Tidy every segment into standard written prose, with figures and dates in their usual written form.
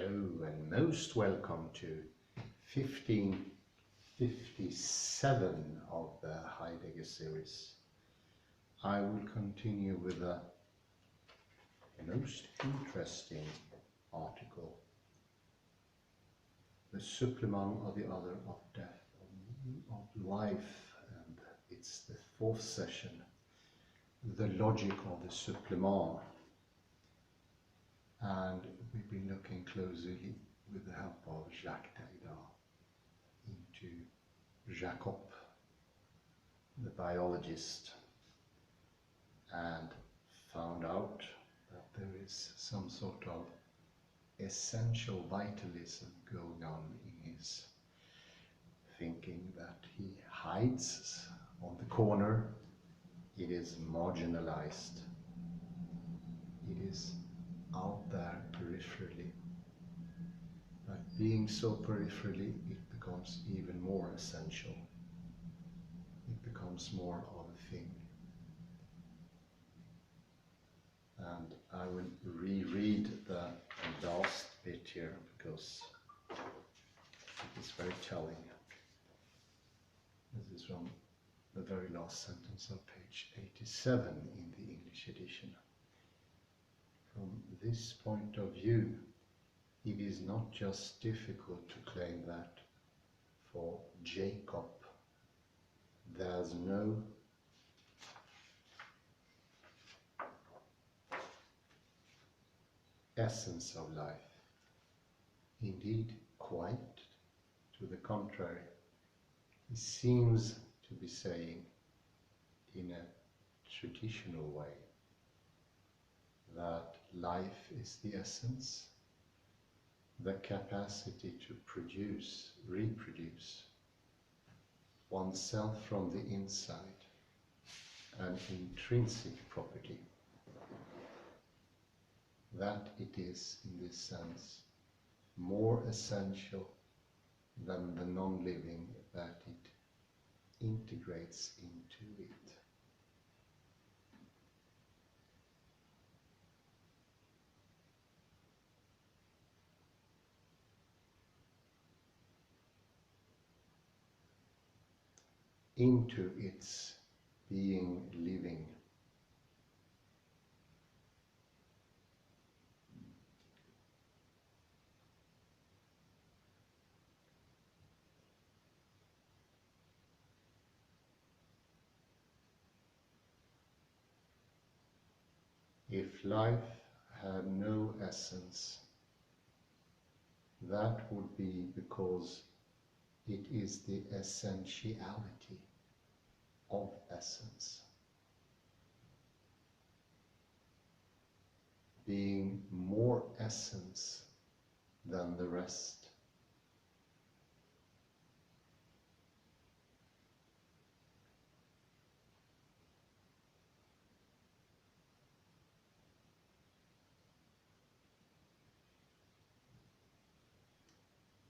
Hello and most welcome to 1557 of the Heidegger series. I will continue with a most interesting article, the supplement of the other of death, of life, and it's the fourth session, the logic of the supplement. And we've been looking closely with the help of Jacques Derrida into Jacob, the biologist, and found out that there is some sort of essential vitalism going on in his thinking, that he hides on the corner, it is marginalized, it is out there peripherally, but being so peripherally, it becomes even more essential. It becomes more of a thing. And I will reread the last bit here because it's very telling. This is from the very last sentence of page 87 in the English edition. From this point of view, it is not just difficult to claim that for Jacob there's no essence of life. Indeed, quite to the contrary. He seems to be saying in a traditional way that life is the essence, the capacity to produce, reproduce oneself from the inside, an intrinsic property. That it is, in this sense, more essential than the non-living, that it integrates into it. Into its being living. If life had no essence, that would be because it is the essentiality of essence, being more essence than the rest.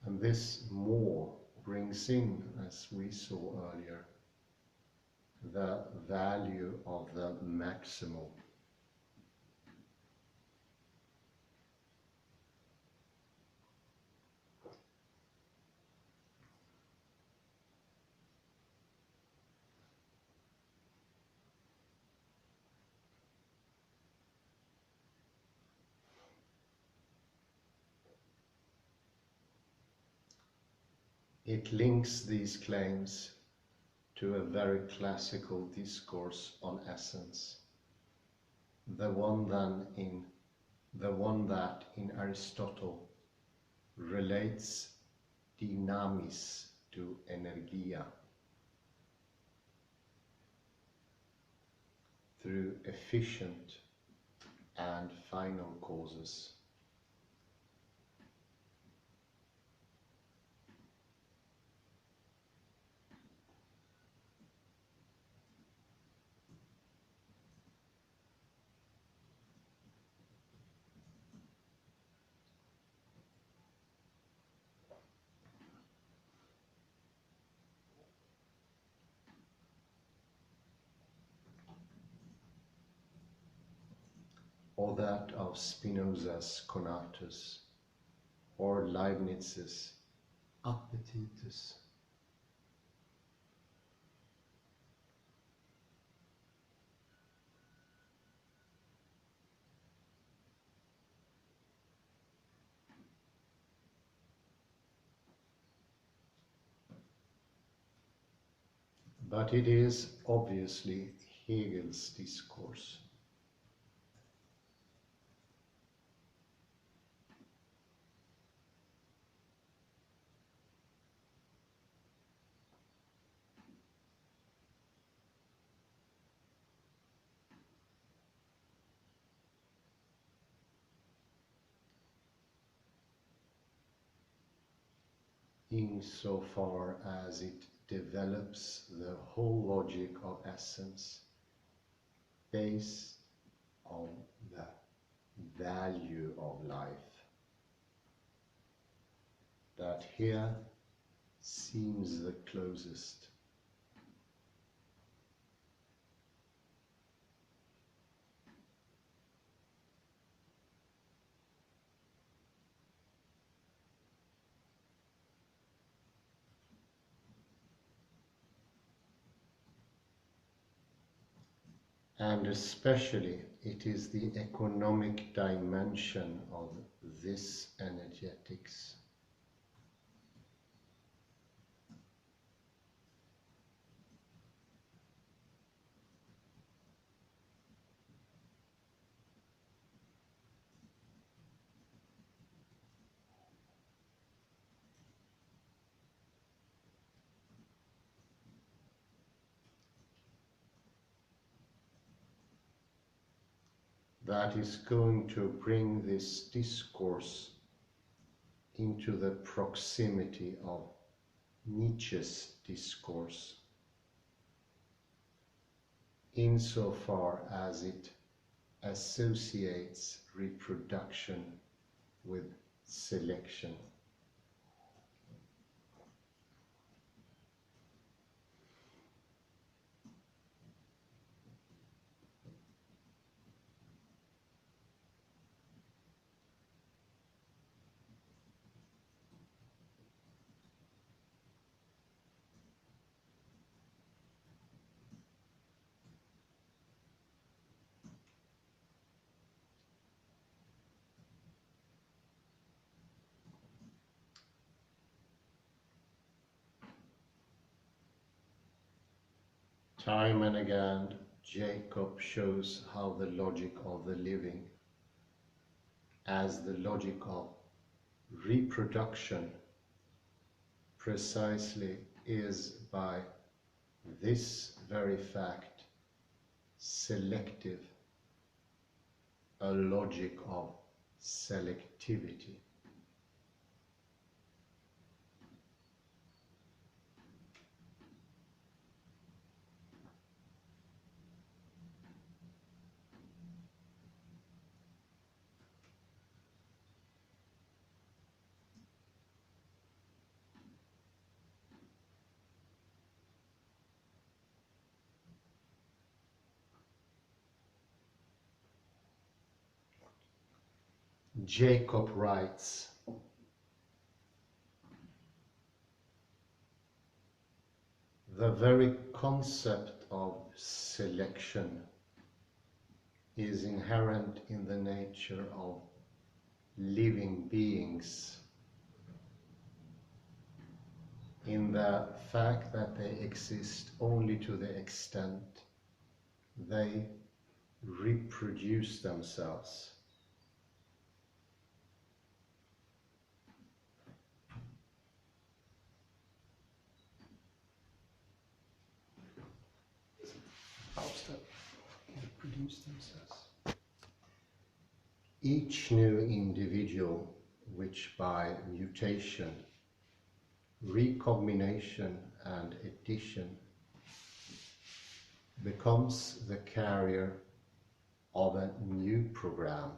And this more brings in, as we saw earlier, the value of the maximal. It links these claims to a very classical discourse on essence, the one that in Aristotle relates dynamis to energia through efficient and final causes. Or that of Spinoza's Conatus, or Leibniz's appetitus. But it is obviously Hegel's discourse. Insofar as it develops the whole logic of essence based on the value of life, that here seems the closest. And especially it is the economic dimension of this energetics. That is going to bring this discourse into the proximity of Nietzsche's discourse, insofar as it associates reproduction with selection. Time and again, Jacob shows how the logic of the living, as the logic of reproduction, precisely is by this very fact selective, a logic of selectivity. Jacob writes, the very concept of selection is inherent in the nature of living beings, in the fact that they exist only to the extent they reproduce themselves. Reproduce themselves. Each new individual, which by mutation, recombination and addition becomes the carrier of a new program,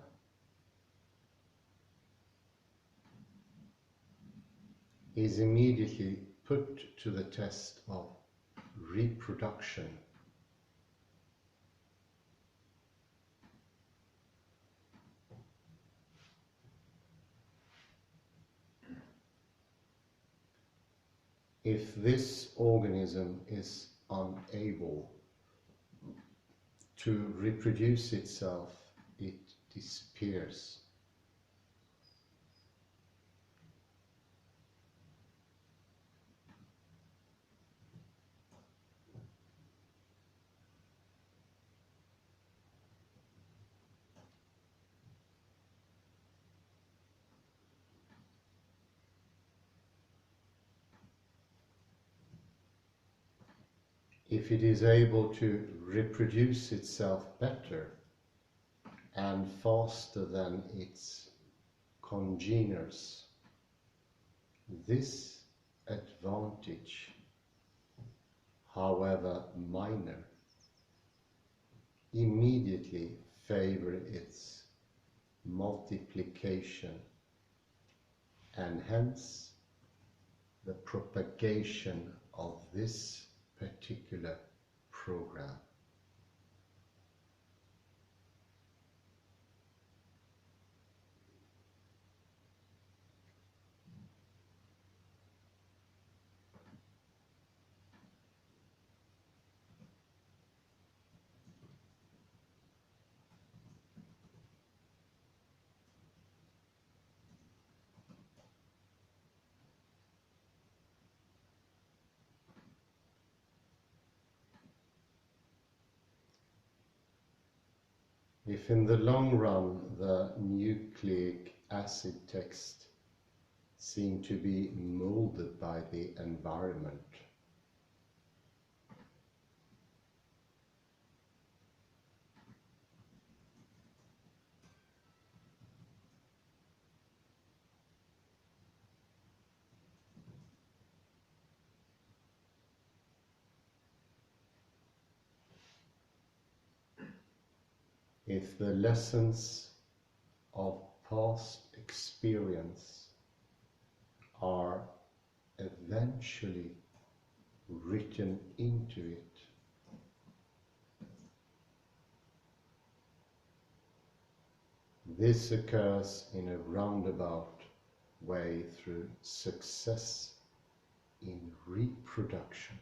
is immediately put to the test of reproduction. if this organism is unable to reproduce itself, it disappears. If it is able to reproduce itself better and faster than its congeners, this advantage, however minor, immediately favor its multiplication and hence the propagation of this particular program. If in the long run the nucleic acid text seem to be molded by the environment, if the lessons of past experience are eventually written into it, this occurs in a roundabout way through success in reproduction.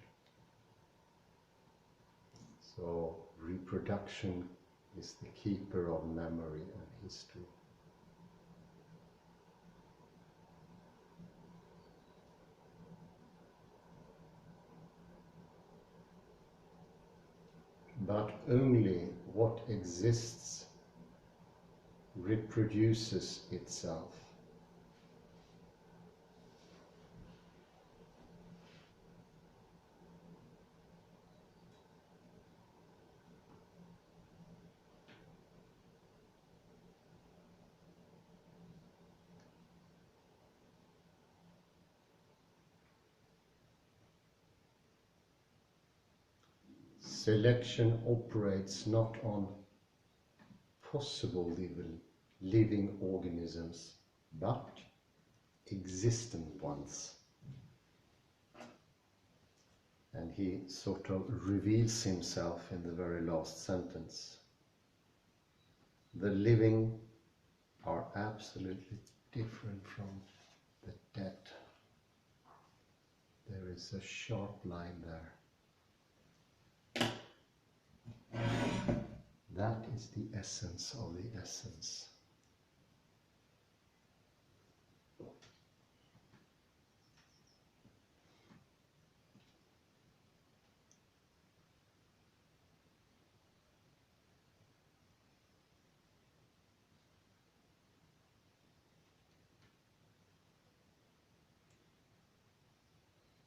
So reproduction is the keeper of memory and history. But only what exists reproduces itself. Selection operates not on possible living organisms, but existent ones. And he sort of reveals himself in the very last sentence. The living are absolutely different from the dead. There is a sharp line there. That is the essence of the essence.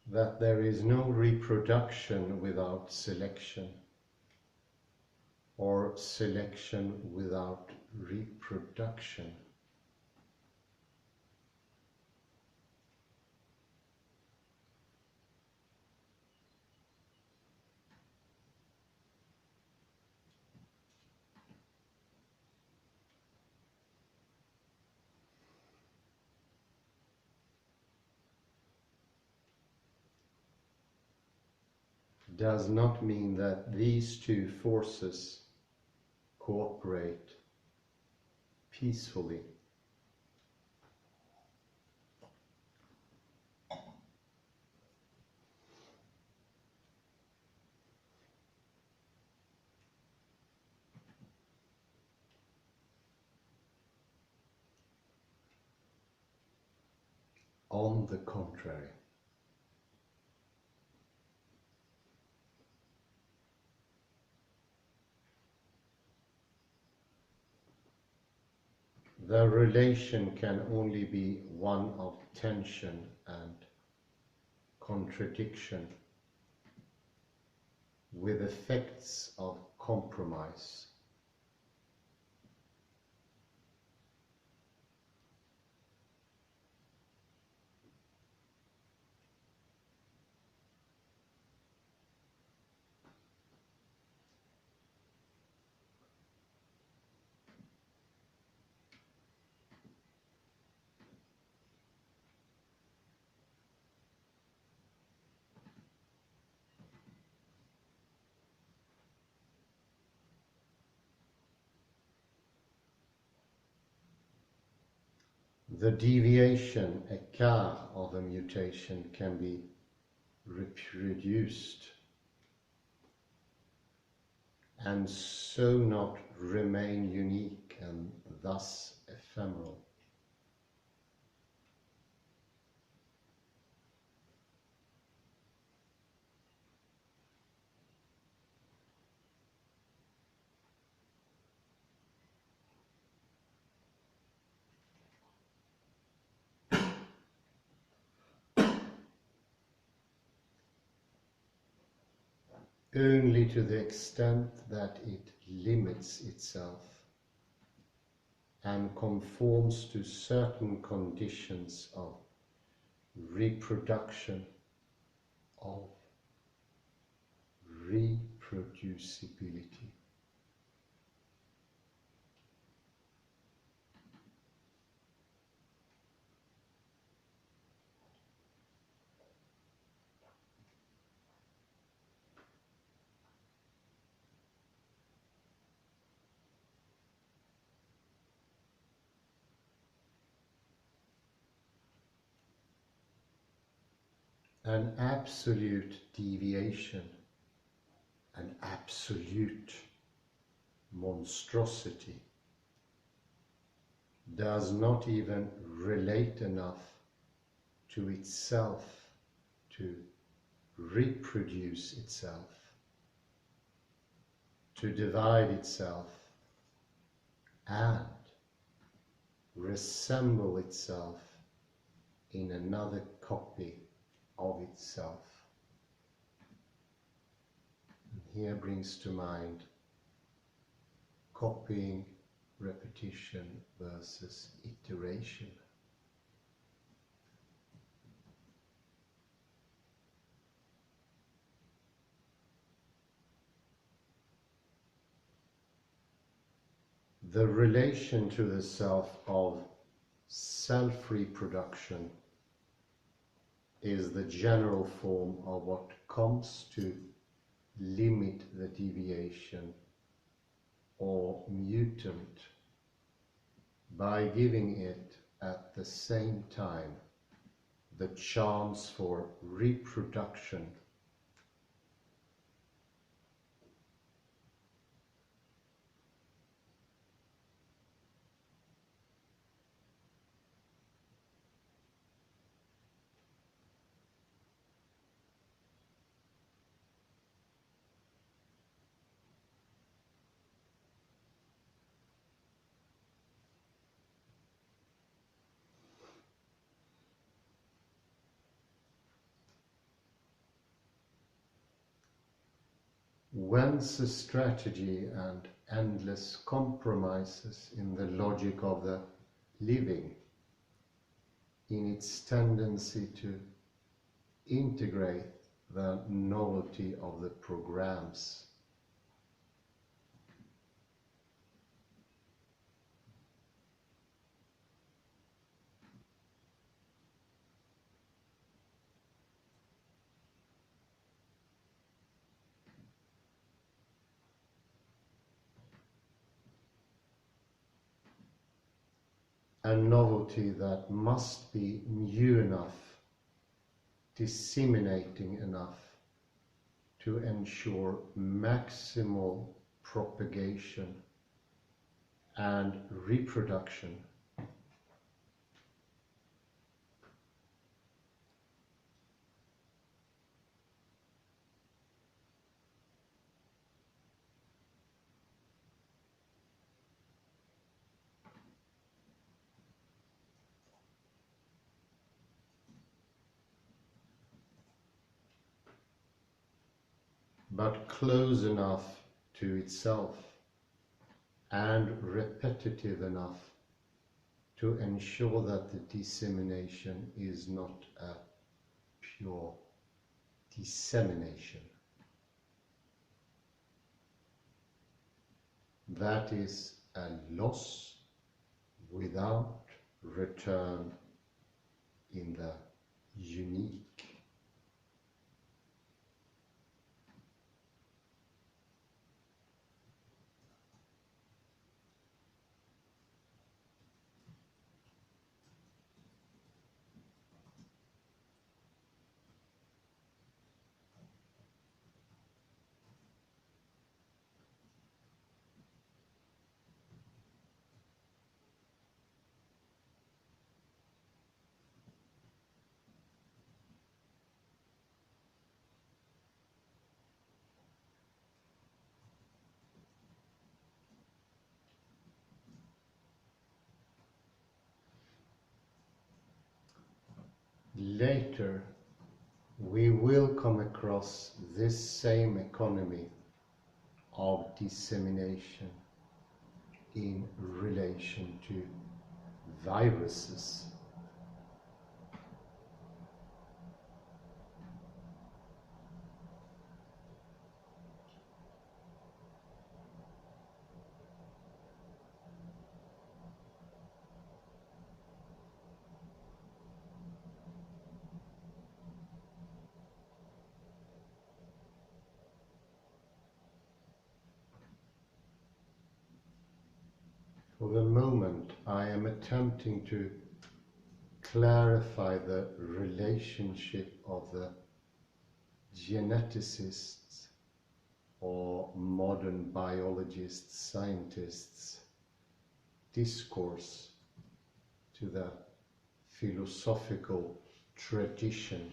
That there is no reproduction without selection, or selection without reproduction. Does not mean that these two forces cooperate peacefully. On the contrary, the relation can only be one of tension and contradiction, with effects of compromise. The deviation, écart of a mutation, can be reproduced and so not remain unique and thus ephemeral. Only to the extent that it limits itself and conforms to certain conditions of reproduction, of reproducibility. An absolute deviation, an absolute monstrosity, does not even relate enough to itself to reproduce itself, to divide itself and resemble itself in another copy of itself. And here brings to mind copying, repetition versus iteration. The relation to the self of self-reproduction is the general form of what comes to limit the deviation or mutant by giving it at the same time the chance for reproduction whence a strategy and endless compromises in the logic of the living, in its tendency to integrate the novelty of the programs. A novelty that must be new enough, disseminating enough to ensure maximal propagation and reproduction, but close enough to itself and repetitive enough to ensure that the dissemination is not a pure dissemination. That is a loss without return in the unique. Later, we will come across this same economy of dissemination in relation to viruses. For the moment, I am attempting to clarify the relationship of the geneticists or modern biologists, scientists' discourse to the philosophical tradition.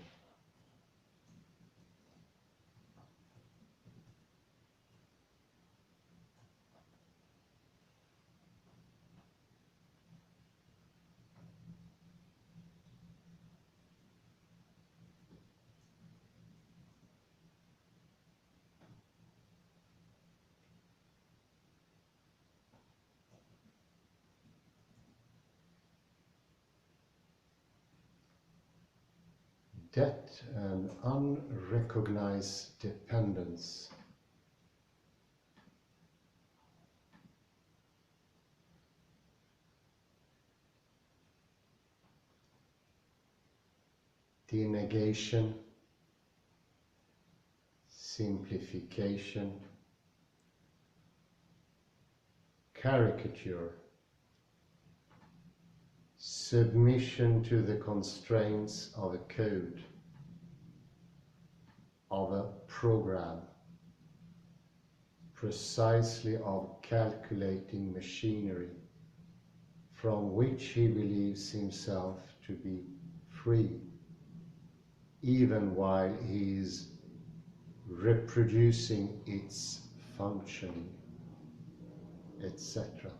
Debt and unrecognized dependence. Denegation, simplification, caricature, submission to the constraints of a code, of a program, precisely of calculating machinery from which he believes himself to be free, even while he is reproducing its functioning, etc.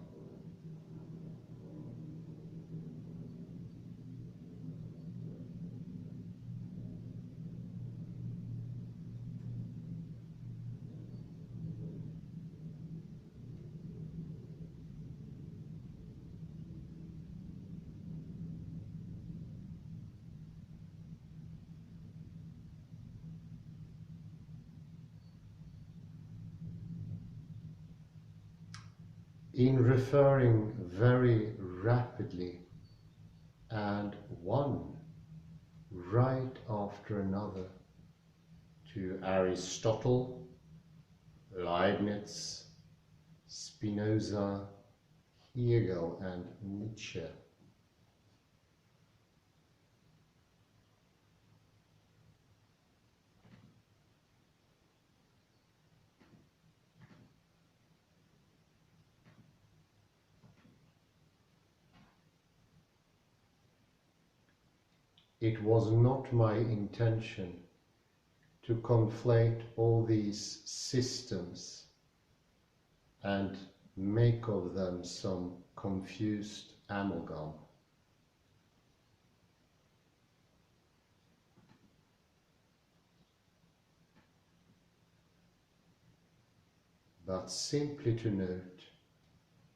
In referring very rapidly and one right after another to Aristotle, Leibniz, Spinoza, Hegel and Nietzsche. It was not my intention to conflate all these systems and make of them some confused amalgam. but simply to note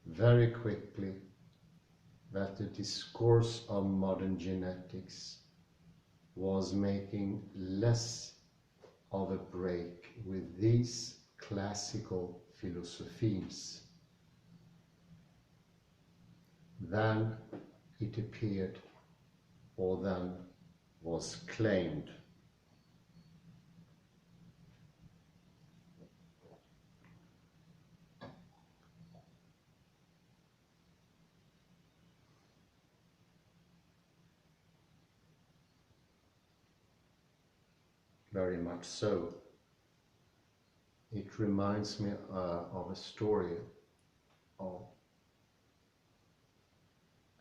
very quickly that the discourse of modern genetics was making less of a break with these classical philosophies than it appeared or than was claimed. Very much so. It reminds me of a story of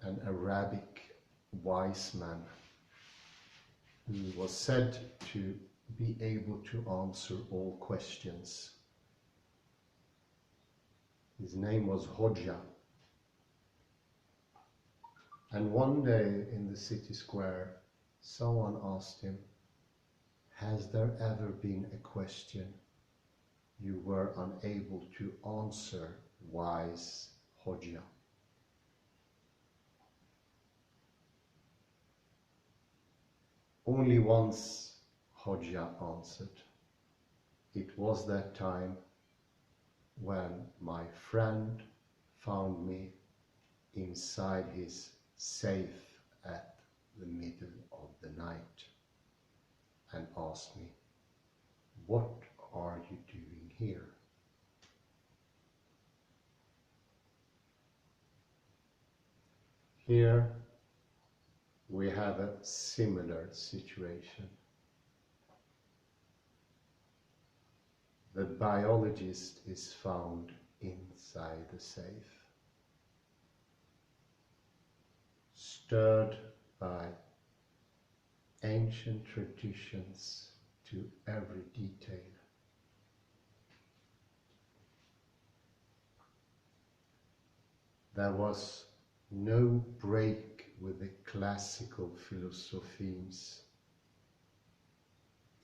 an Arabic wise man who was said to be able to answer all questions. His name was Hodja. And one day in the city square, someone asked him, "Has there ever been a question you were unable to answer, wise Hodja?" Only once, Hodja answered. It was that time when my friend found me inside his safe at the middle of the night and asked me, "What are you doing here?" Here we have a similar situation. The biologist is found inside the safe, stirred by ancient traditions to every detail. There was no break with the classical philosophies.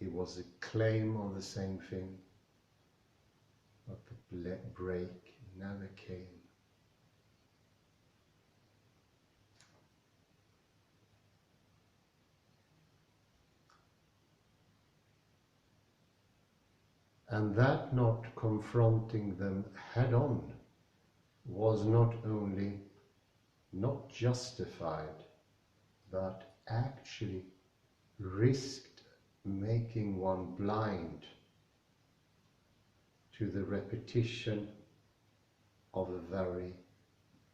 It was a claim of the same thing, but the break never came. And that not confronting them head on was not only not justified, but actually risked making one blind to the repetition of a very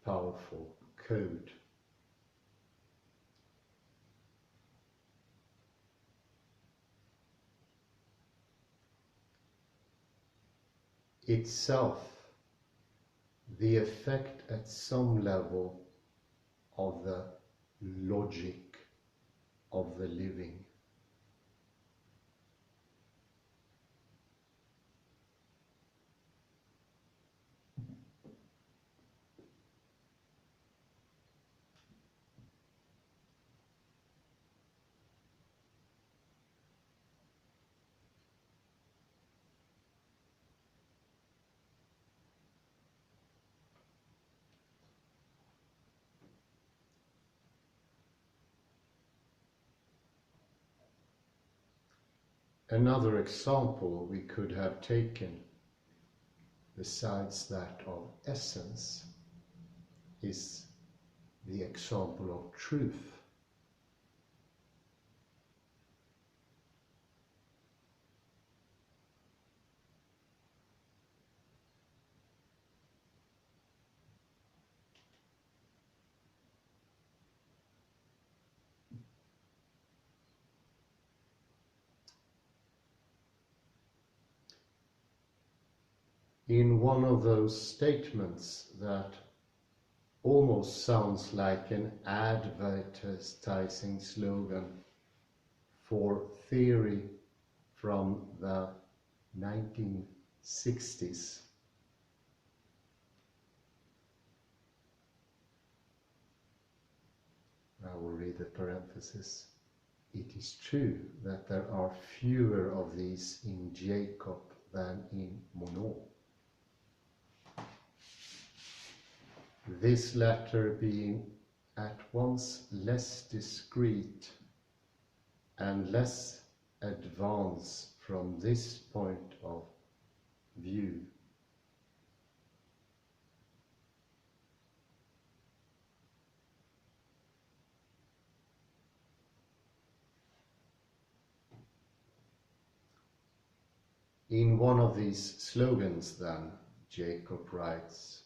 powerful code. Itself, the effect at some level of the logic of the living. Another example we could have taken, besides that of essence, is the example of truth. In one of those statements that almost sounds like an advertising slogan for theory from the 1960s. I will read the parenthesis. It is true that there are fewer of these in Jacob than in Monod. this latter being at once less discreet and less advanced from this point of view. In one of these slogans, then, Jacob writes,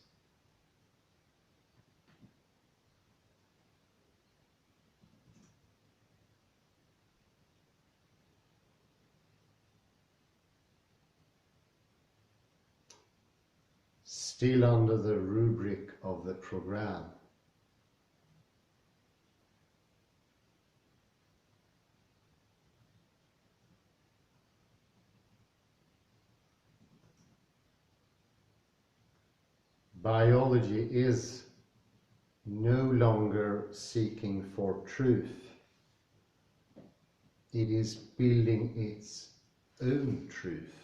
still under the rubric of the program, biology is no longer seeking for truth. It is building its own truth.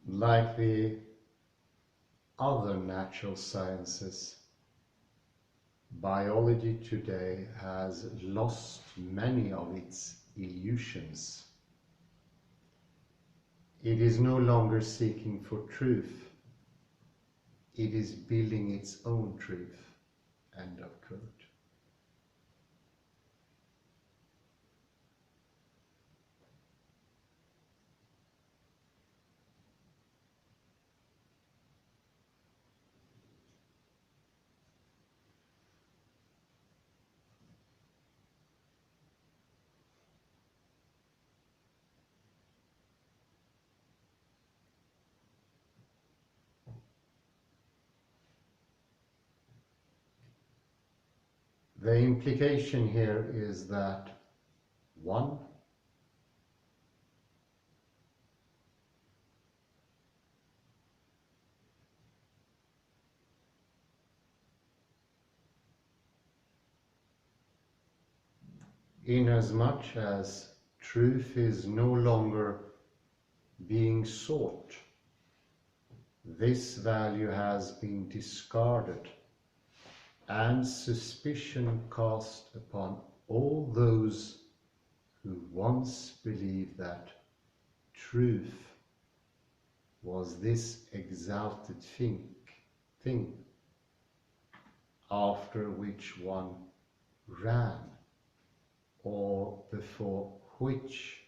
Like the other natural sciences, biology today has lost many of its illusions. It is no longer seeking for truth. It is building its own truth. End of quote. The implication here is that one, inasmuch as truth is no longer being sought, this value has been discarded and suspicion cast upon all those who once believed that truth was this exalted thing after which one ran, or before which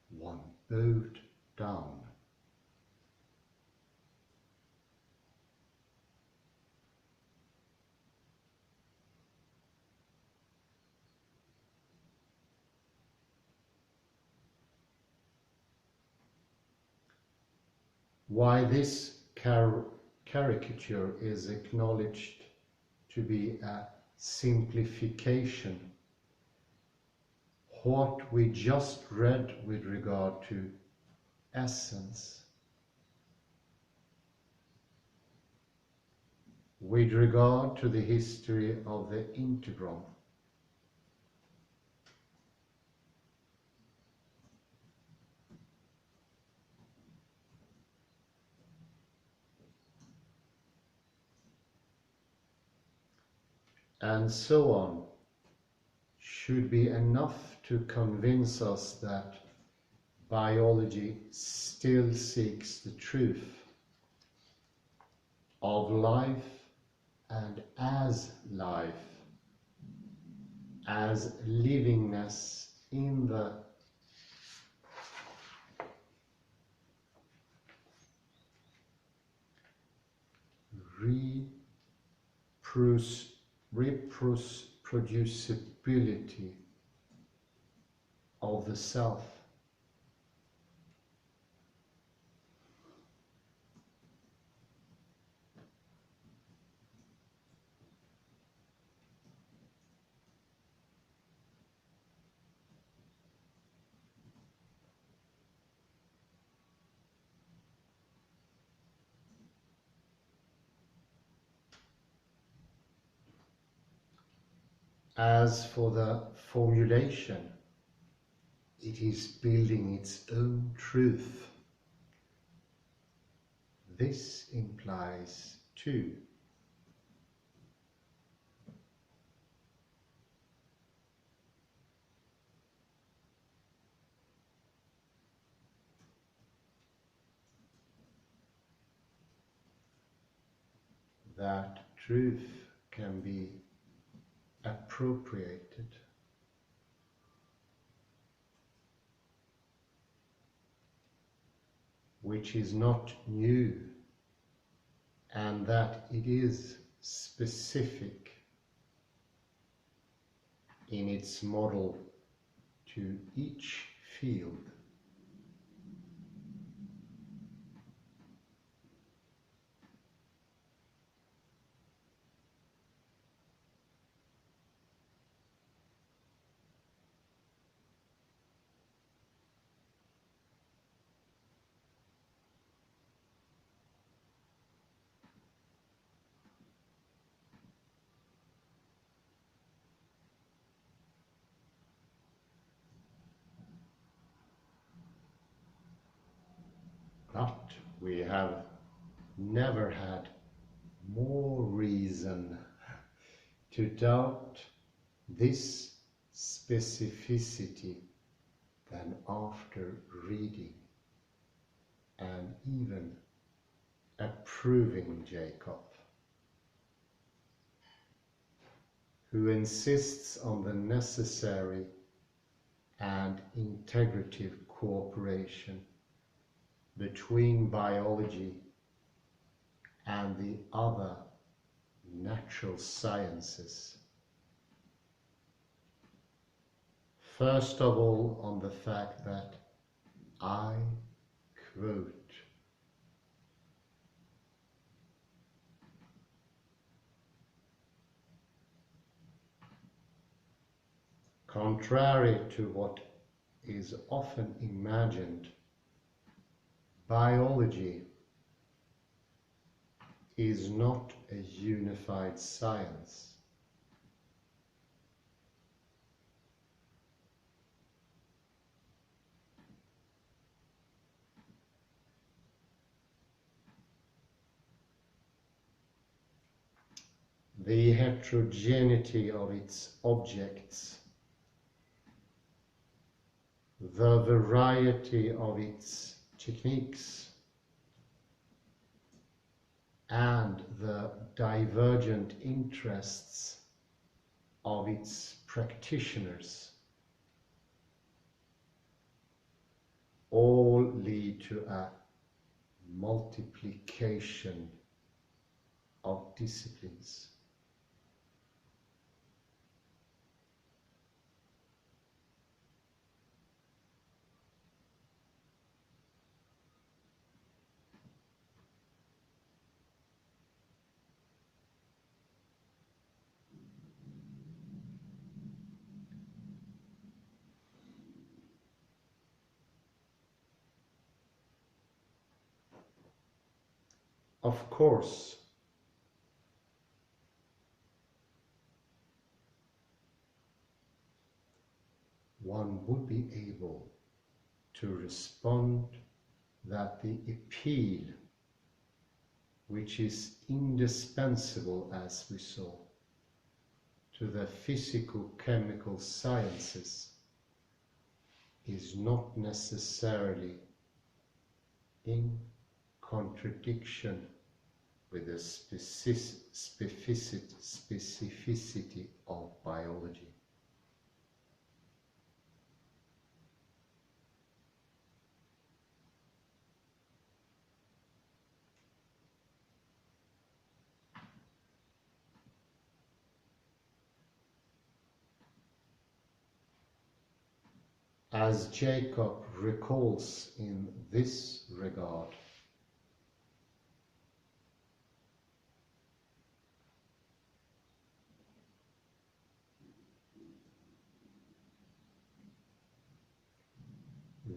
one bowed down. Why this caricature is acknowledged to be a simplification. What we just read with regard to essence, with regard to the history of the integron, and so on, should be enough to convince us that biology still seeks the truth of life and as life, as livingness in the reproducibility of the self. As for the formulation, it is building its own truth. This implies, too, that truth can be appropriated, which is not new, and that it is specific in its model to each field. But we have never had more reason to doubt this specificity than after reading and even approving Jacob, who insists on the necessary and integrative cooperation between biology and the other natural sciences. First of all, on the fact that, I quote, contrary to what is often imagined, biology is not a unified science. The heterogeneity of its objects, the variety of its techniques, and the divergent interests of its practitioners all lead to a multiplication of disciplines. Of course, one would be able to respond that the appeal, which is indispensable, as we saw, to the physico-chemical sciences, is not necessarily in contradiction with the specificity of biology. As Jacob recalls in this regard,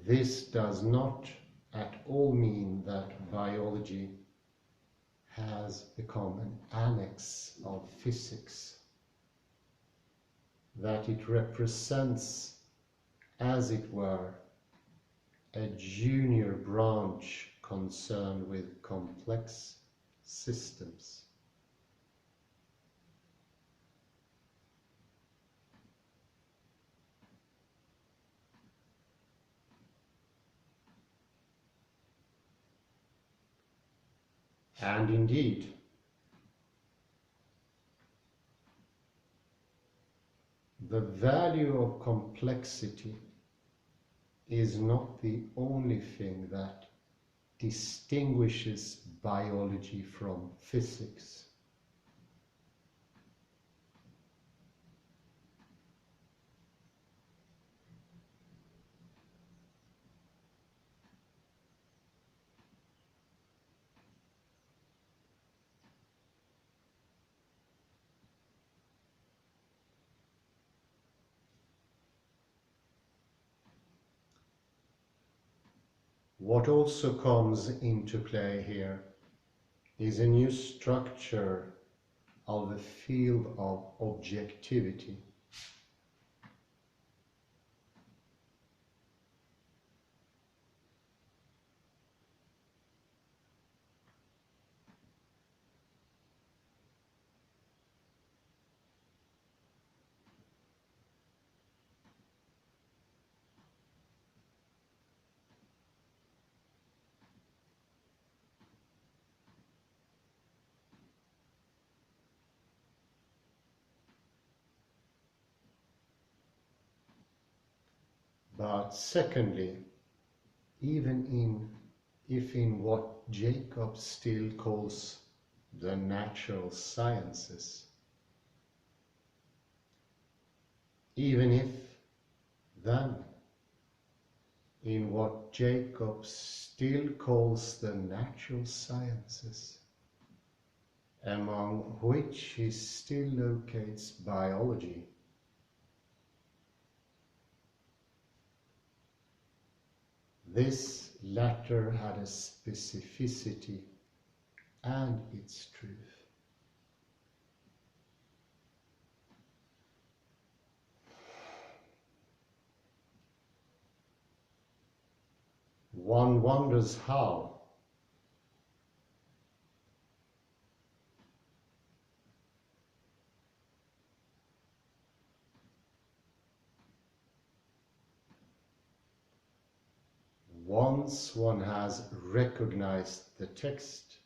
this does not at all mean that biology has become an annex of physics. that it represents, as it were, a junior branch concerned with complex systems. And indeed, the value of complexity is not the only thing that distinguishes biology from physics. What also comes into play here is a new structure of the field of objectivity. But secondly, if in what Jacob still calls the natural sciences, even if then in what Jacob still calls the natural sciences, among which he still locates biology, this latter had a specificity and its truth. One wonders how. Once one has recognized the text,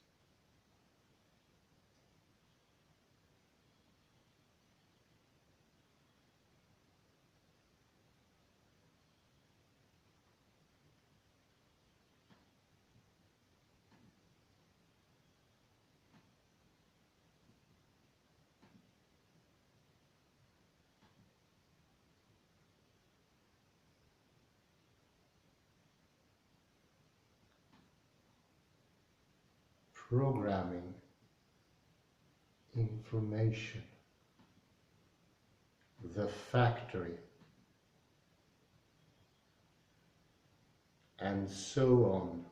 programming, information, the factory, and so on,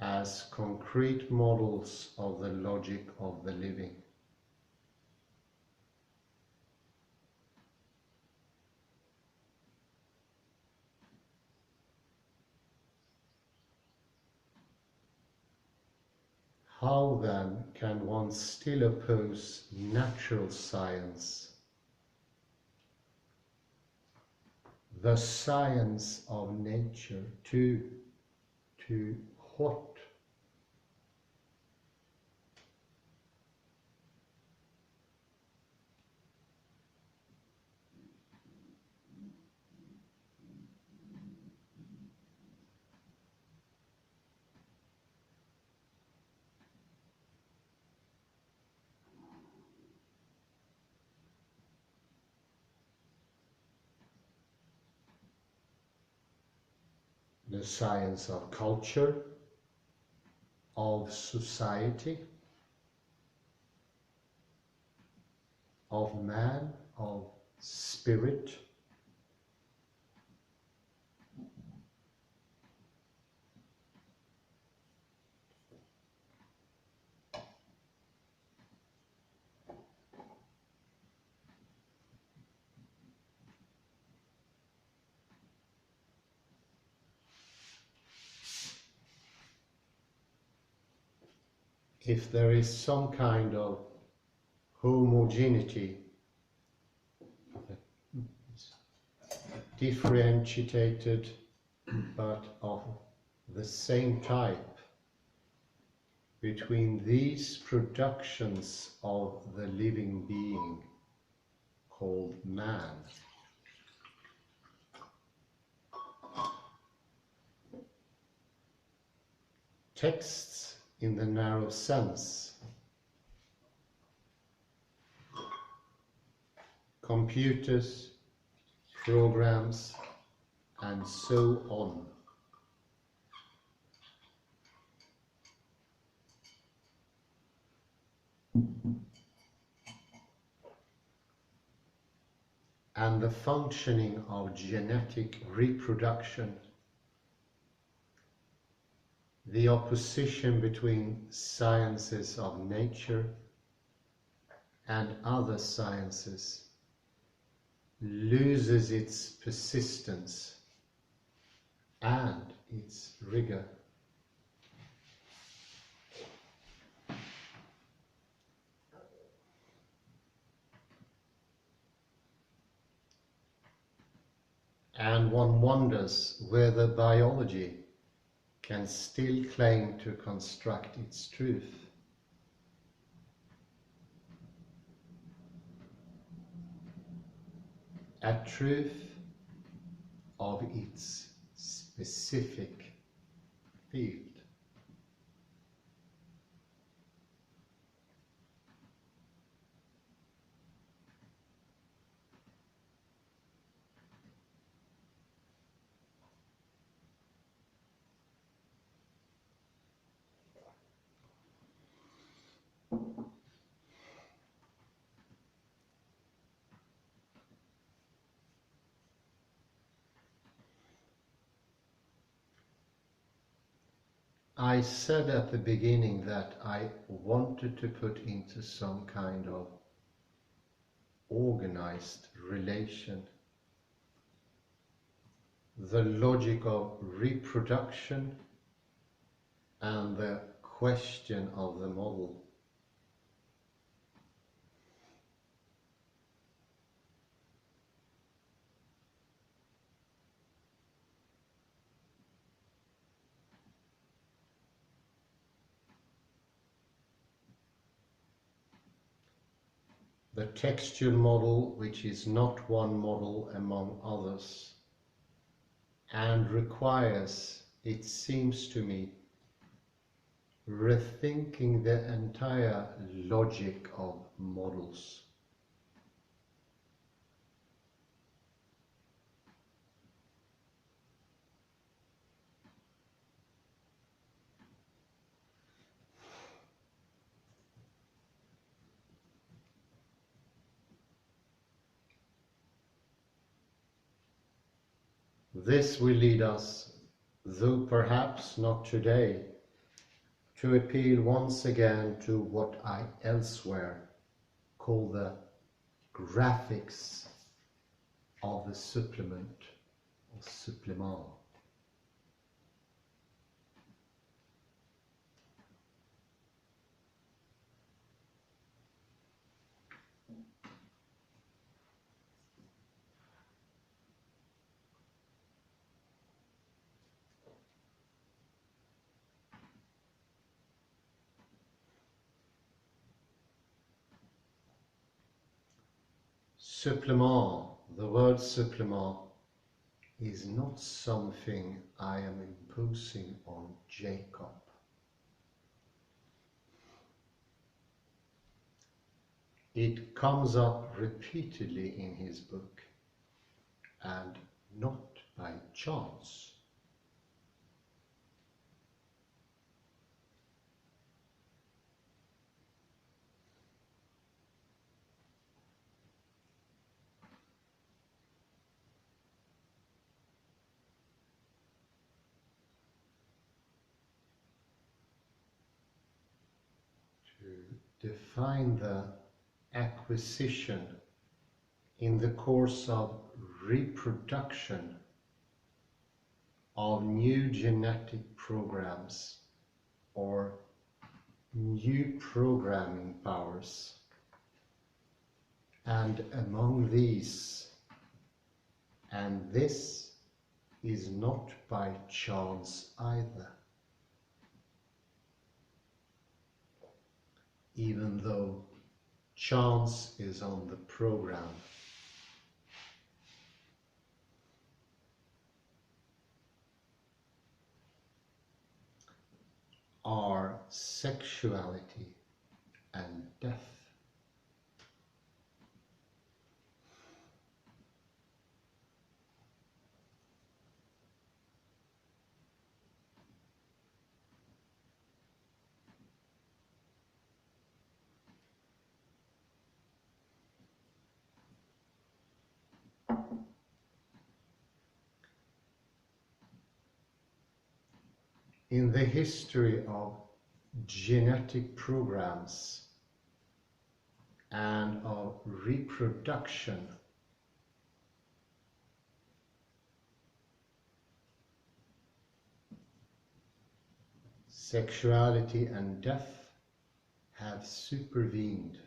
as concrete models of the logic of the living. How then can one still oppose natural science, the science of nature, to what? The science of culture, of society, of man, of spirit. if there is some kind of homogeneity, differentiated but of the same type, between these productions of the living being called man. Texts in the narrow sense, computers, programs, and so on. And the functioning of genetic reproduction, the opposition between sciences of nature and other sciences loses its persistence and its rigor. And one wonders whether biology can still claim to construct its truth. A truth of its specific field. I said at the beginning that I wanted to put into some kind of organized relation the logic of reproduction and the question of the model. The textual model, which is not one model among others, and requires, it seems to me, rethinking the entire logic of models. This will lead us, though perhaps not today, to appeal once again to what I elsewhere call the graphics of the supplement or supplement. Supplement, the word supplement, is not something I am imposing on Jacob. It comes up repeatedly in his book, and not by chance. To define the acquisition in the course of reproduction of new genetic programs or new programming powers, and among these, and this is not by chance either, even though chance is on the program. Are sexuality and death. In the history of genetic programs and of reproduction, sexuality and death have supervened.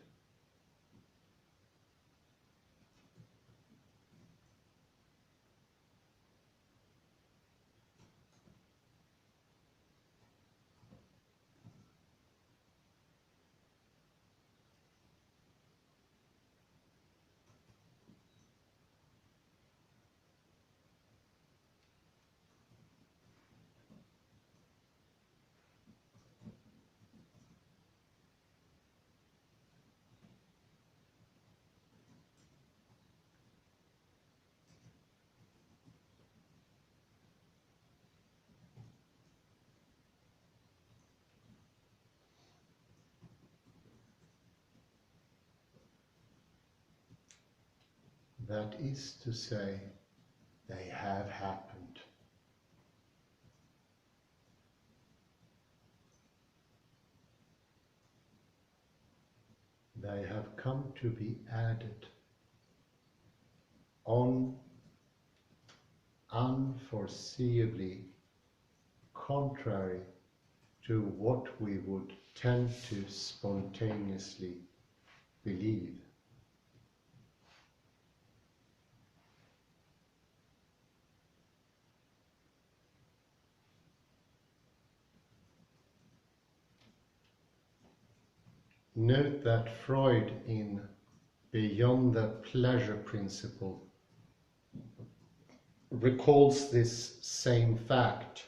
That is to say, they have happened. They have come to be added on unforeseeably contrary to what we would tend to spontaneously believe. Note that Freud, in Beyond the Pleasure Principle, recalls this same fact,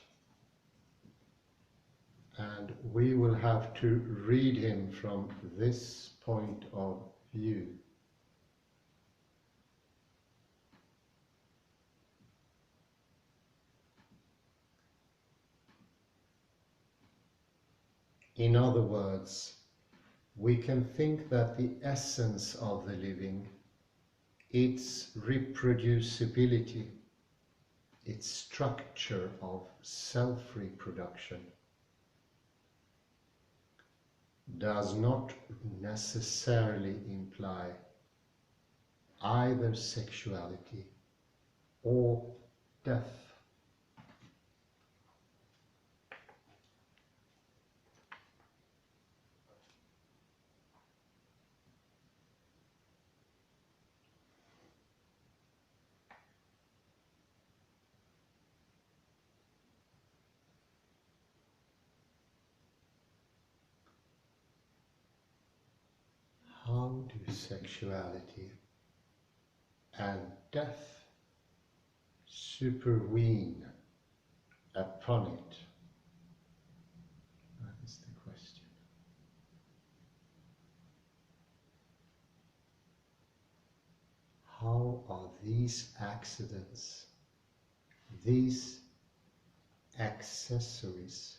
and we will have to read him from this point of view. In other words, we can think that the essence of the living, its reproducibility, its structure of self-reproduction, does not necessarily imply either sexuality or death. How do sexuality and death supervene upon it? That is the question. How are these accidents, these accessories,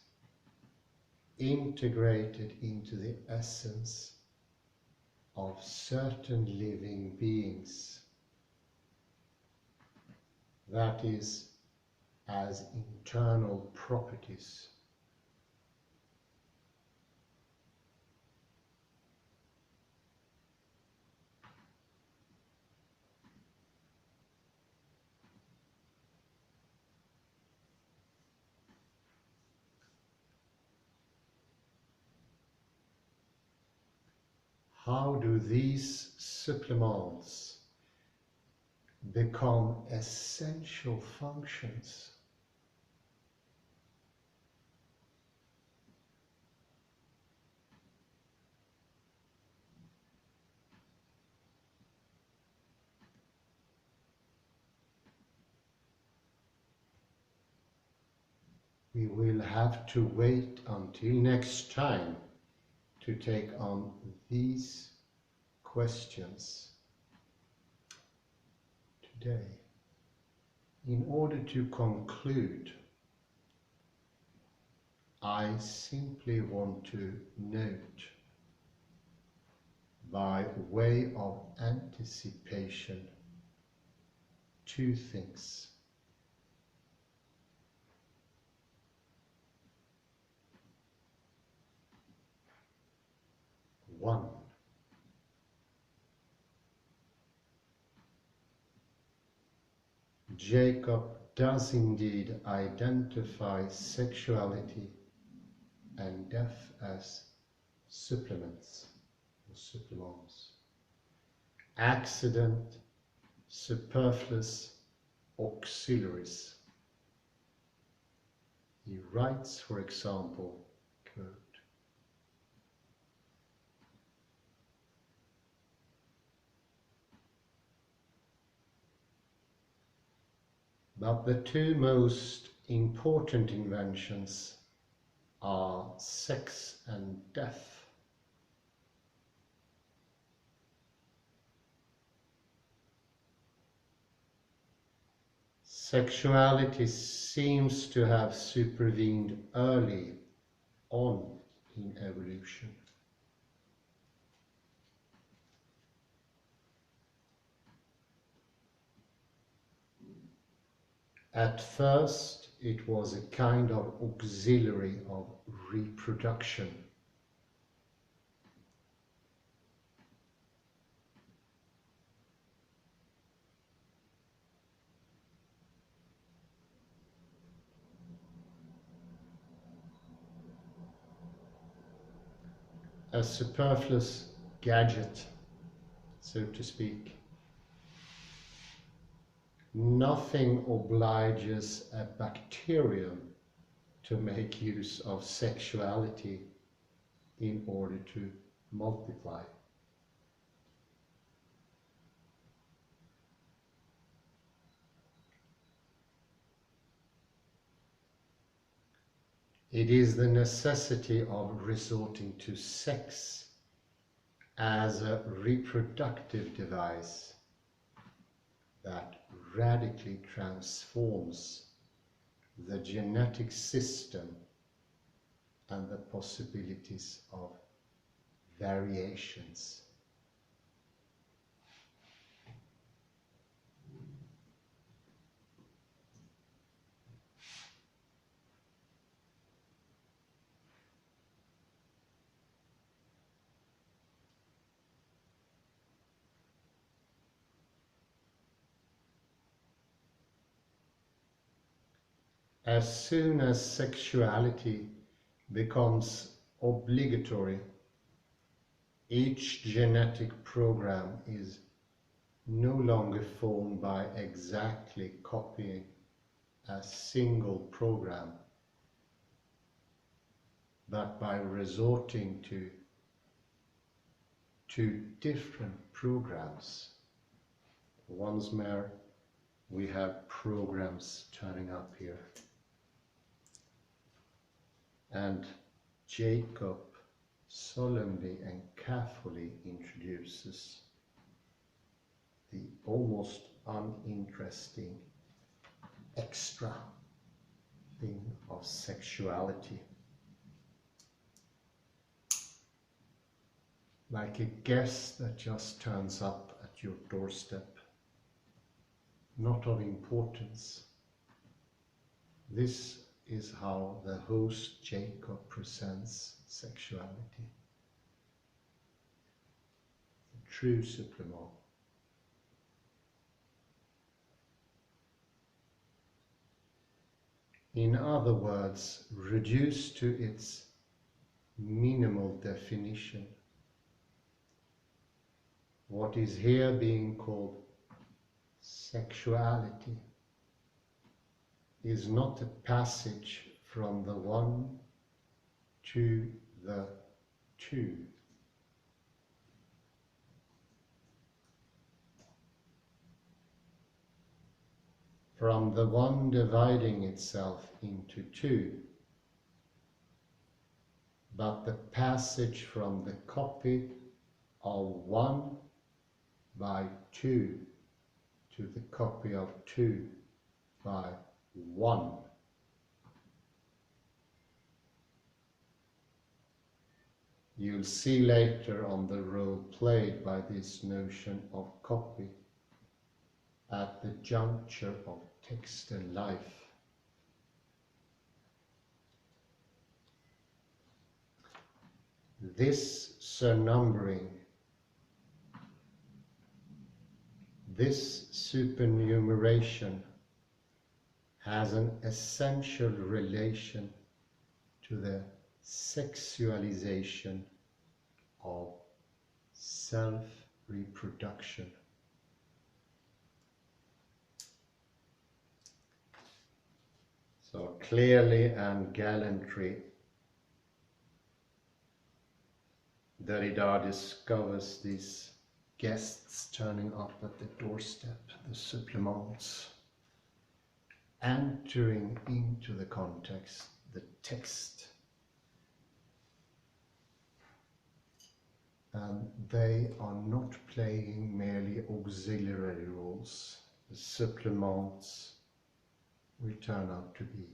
integrated into the essence of certain living beings, that is, as internal properties? how do these supplements become essential functions? We will have to wait until next time to take on these questions. Today, in order to conclude, I simply want to note, by way of anticipation, two things. One, Jacob does indeed identify sexuality and death as supplements or supplements. Accident, superfluous, auxiliaries. He writes, for example, quote, but the two most important inventions are sex and death. Sexuality seems to have supervened early on in evolution. At first, it was a kind of auxiliary of reproduction. A superfluous gadget, so to speak. Nothing obliges a bacterium to make use of sexuality in order to multiply. It is the necessity of resorting to sex as a reproductive device that radically transforms the genetic system and the possibilities of variations. As soon as sexuality becomes obligatory, each genetic program is no longer formed by exactly copying a single program, but by resorting to two different programs. Once more, we have programs turning up here. And Jacob solemnly and carefully introduces the almost uninteresting extra thing of sexuality. Like a guest that just turns up at your doorstep, not of importance. This is how the host Jacob presents sexuality. The true supplement. In other words, reduced to its minimal definition, what is here being called sexuality is not a passage from the one to the two. From the one dividing itself into two, but the passage from the copy of one by two to the copy of two by one. You'll see later on the role played by this notion of copy at the juncture of text and life. This surnumbering, this supernumeration has an essential relation to the sexualization of self-reproduction. So clearly and gallantly, Derrida discovers these guests turning up at the doorstep, the supplements, entering into the context, the text. And they are not playing merely auxiliary roles. The supplements will turn out to be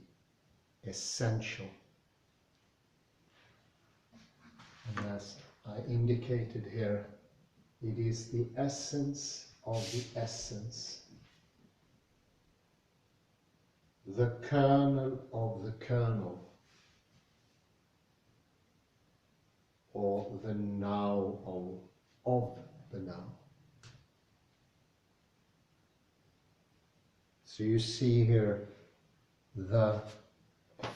essential. And as I indicated here, it is the essence of the essence, the kernel of the kernel, or the now of the now. So you see here the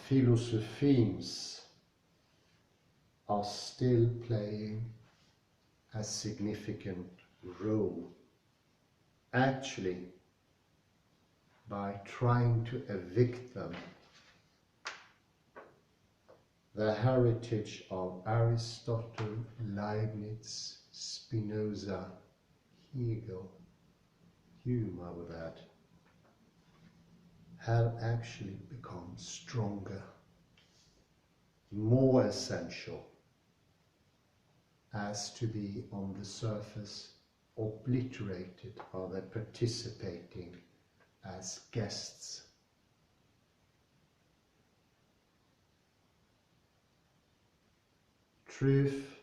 philosophemes are still playing a significant role, actually by trying to evict them. The heritage of Aristotle, Leibniz, Spinoza, Hegel, Hume, I would add, have actually become stronger, more essential, as to be on the surface obliterated. Are they participating as guests? Truth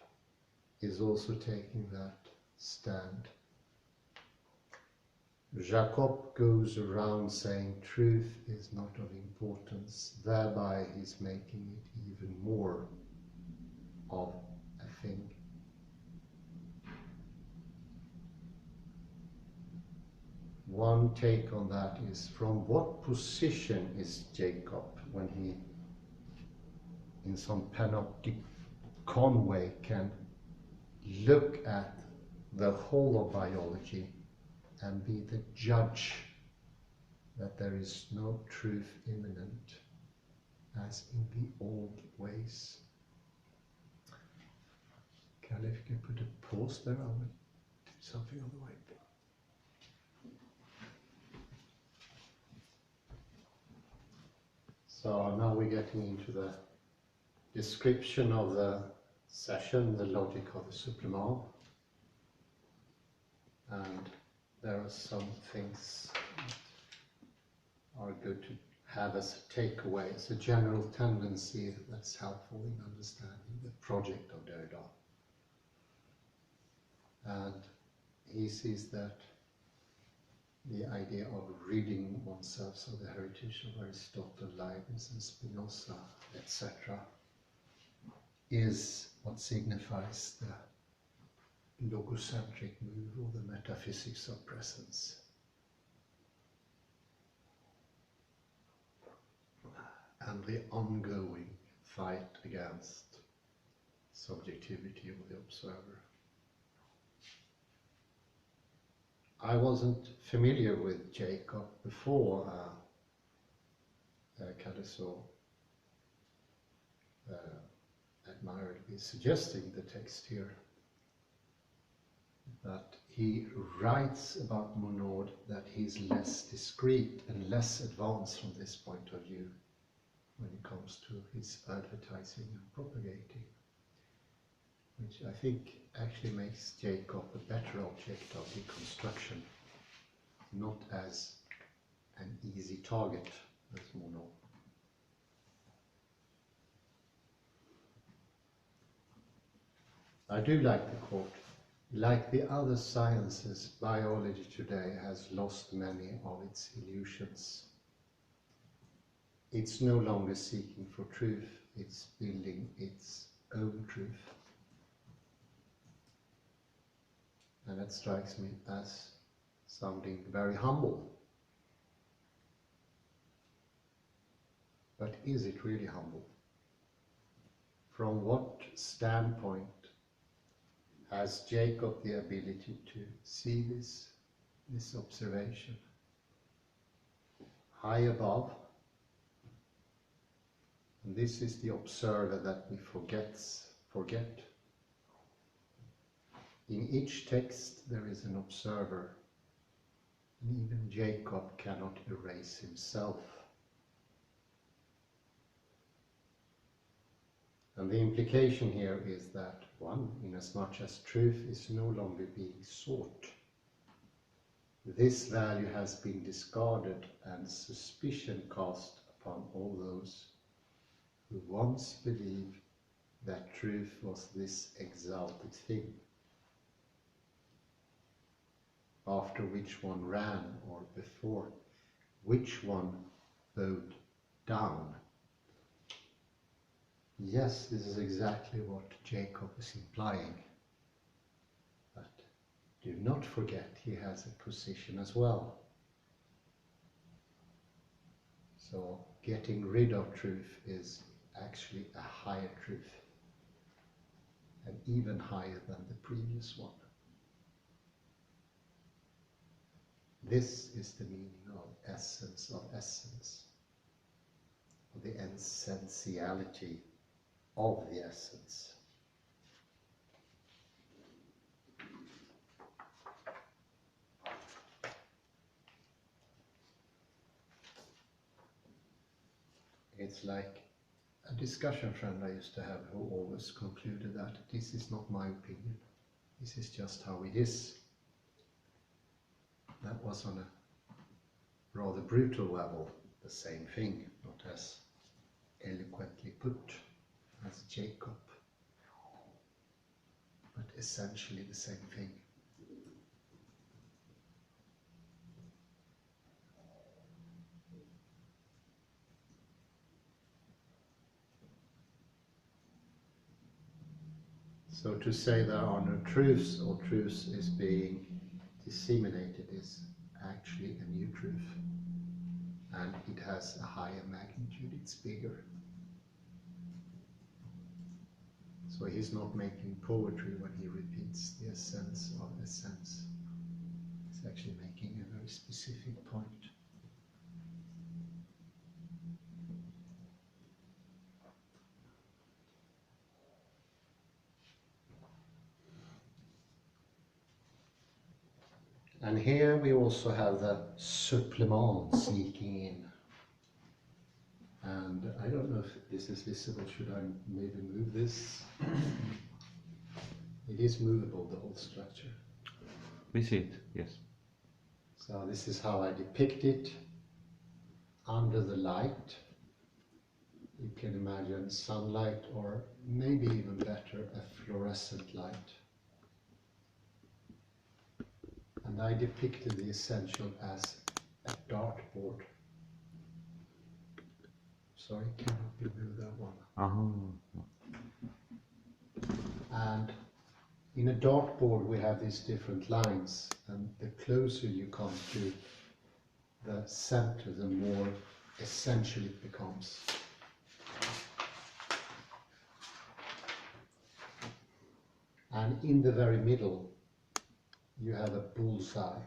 is also taking that stand. Jacob goes around saying truth is not of importance, thereby he's making it even more of a thing. One take on that is, from what position is Jacob when he, in some panoptic Conway, can look at the whole of biology and be the judge that there is no truth immanent, as in the old ways. Kalle, if you could put a pause there, I would do something on the way. So now we're getting into the description of the session, the logic of the supplement. And there are some things that are good to have as a takeaway, as a general tendency that's helpful in understanding the project of Derrida. And he sees that the idea of ridding oneself of the heritage of Aristotle, Leibniz and Spinoza, etc., is what signifies the logocentric move, or the metaphysics of presence. And the ongoing fight against subjectivity of the observer. I wasn't familiar with Jacob before Cadeso admired me suggesting the text here. But he writes about Monod that he's less discreet and less advanced from this point of view when it comes to his advertising and propagating, which I think actually makes Jacob a better object of deconstruction, not as an easy target as Monod. I do like the quote. Like the other sciences, biology today has lost many of its illusions. It's no longer seeking for truth, it's building its own truth. And that strikes me as sounding very humble. But is it really humble? From what standpoint has Jacob the ability to see this observation? High above, and this is the observer that we forget. In each text there is an observer, and even Jacob cannot erase himself. And the implication here is that, one, inasmuch as truth is no longer being sought, this value has been discarded and suspicion cast upon all those who once believed that truth was this exalted thing, after which one ran, or before which one bowed down. Yes, this is exactly what Jacob is implying. But do not forget, he has a position as well. So getting rid of truth is actually a higher truth, and even higher than the previous one. This is the meaning of essence, of the essentiality of the essence. It's like a discussion friend I used to have who always concluded that this is not my opinion, this is just how it is. That was on a rather brutal level, the same thing, not as eloquently put as Jacob, but essentially the same thing. So to say there are no truths, or truths is being disseminated, is actually a new truth, and it has a higher magnitude, it's bigger. So he's not making poetry when he repeats the essence of essence. He's actually making a very specific point. And here we also have the supplement sneaking in. And I don't know if this is visible, should I maybe move this? It is movable, the whole structure. We see it, yes. So this is how I depict it. Under the light, you can imagine sunlight, or maybe even better, a fluorescent light. And I depicted the essential as a dartboard. Sorry, cannot you move that one? And in a dartboard we have these different lines, and the closer you come to the center, the more essential it becomes. And in the very middle you have a bullseye,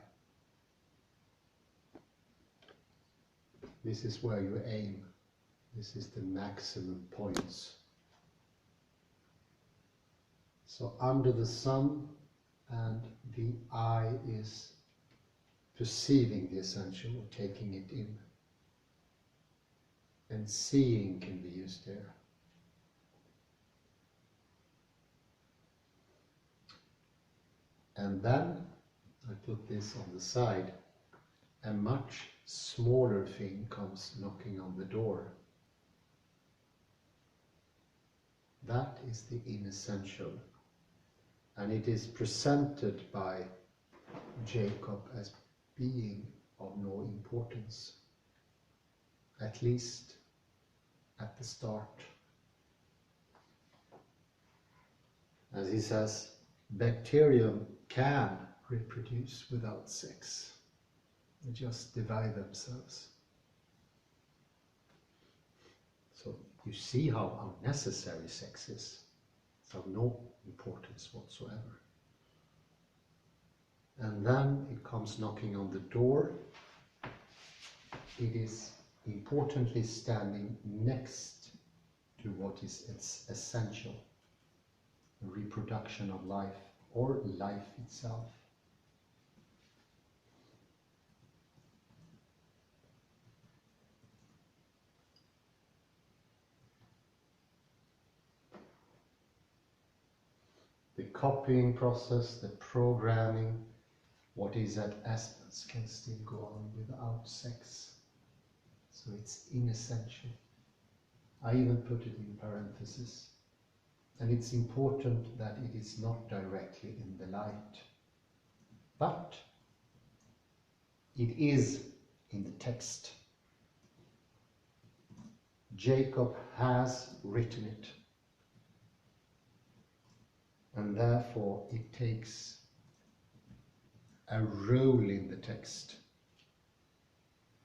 This is where you aim. This is the maximum points. So under the sun, and the eye is perceiving the essential or taking it in. And seeing can be used there. And then I put this on the side. A much smaller thing comes knocking on the door. That is the inessential. And it is presented by Jacob as being of no importance, at least at the start. As he says, bacterium can reproduce without sex. They just divide themselves. So you see how unnecessary sex is. It's of no importance whatsoever. And then it comes knocking on the door. It is importantly standing next to what is essential, the reproduction of life or life itself. The copying process, the programming, what is at essence can still go on without sex. So it's inessential. I even put it in parentheses. And it's important that it is not directly in the light. But it is in the text. Jacob has written it. And therefore it takes a role in the text.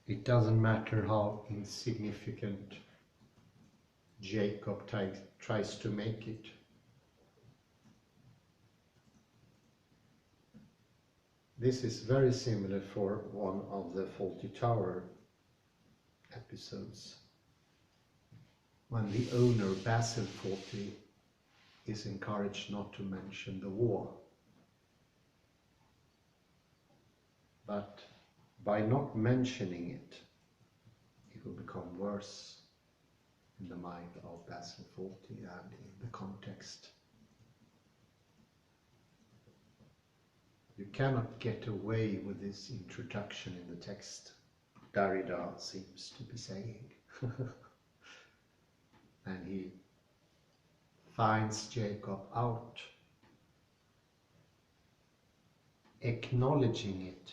It doesn't matter how insignificant Jacob tries to make it. This is very similar for one of the Faulty Tower episodes, when the owner, Basil Fawlty, is encouraged not to mention the war. But by not mentioning it, it will become worse in the mind of Basil Fawlty and in the context. You cannot get away with this introduction in the text, Derrida seems to be saying. And he finds Jacob out. Acknowledging it,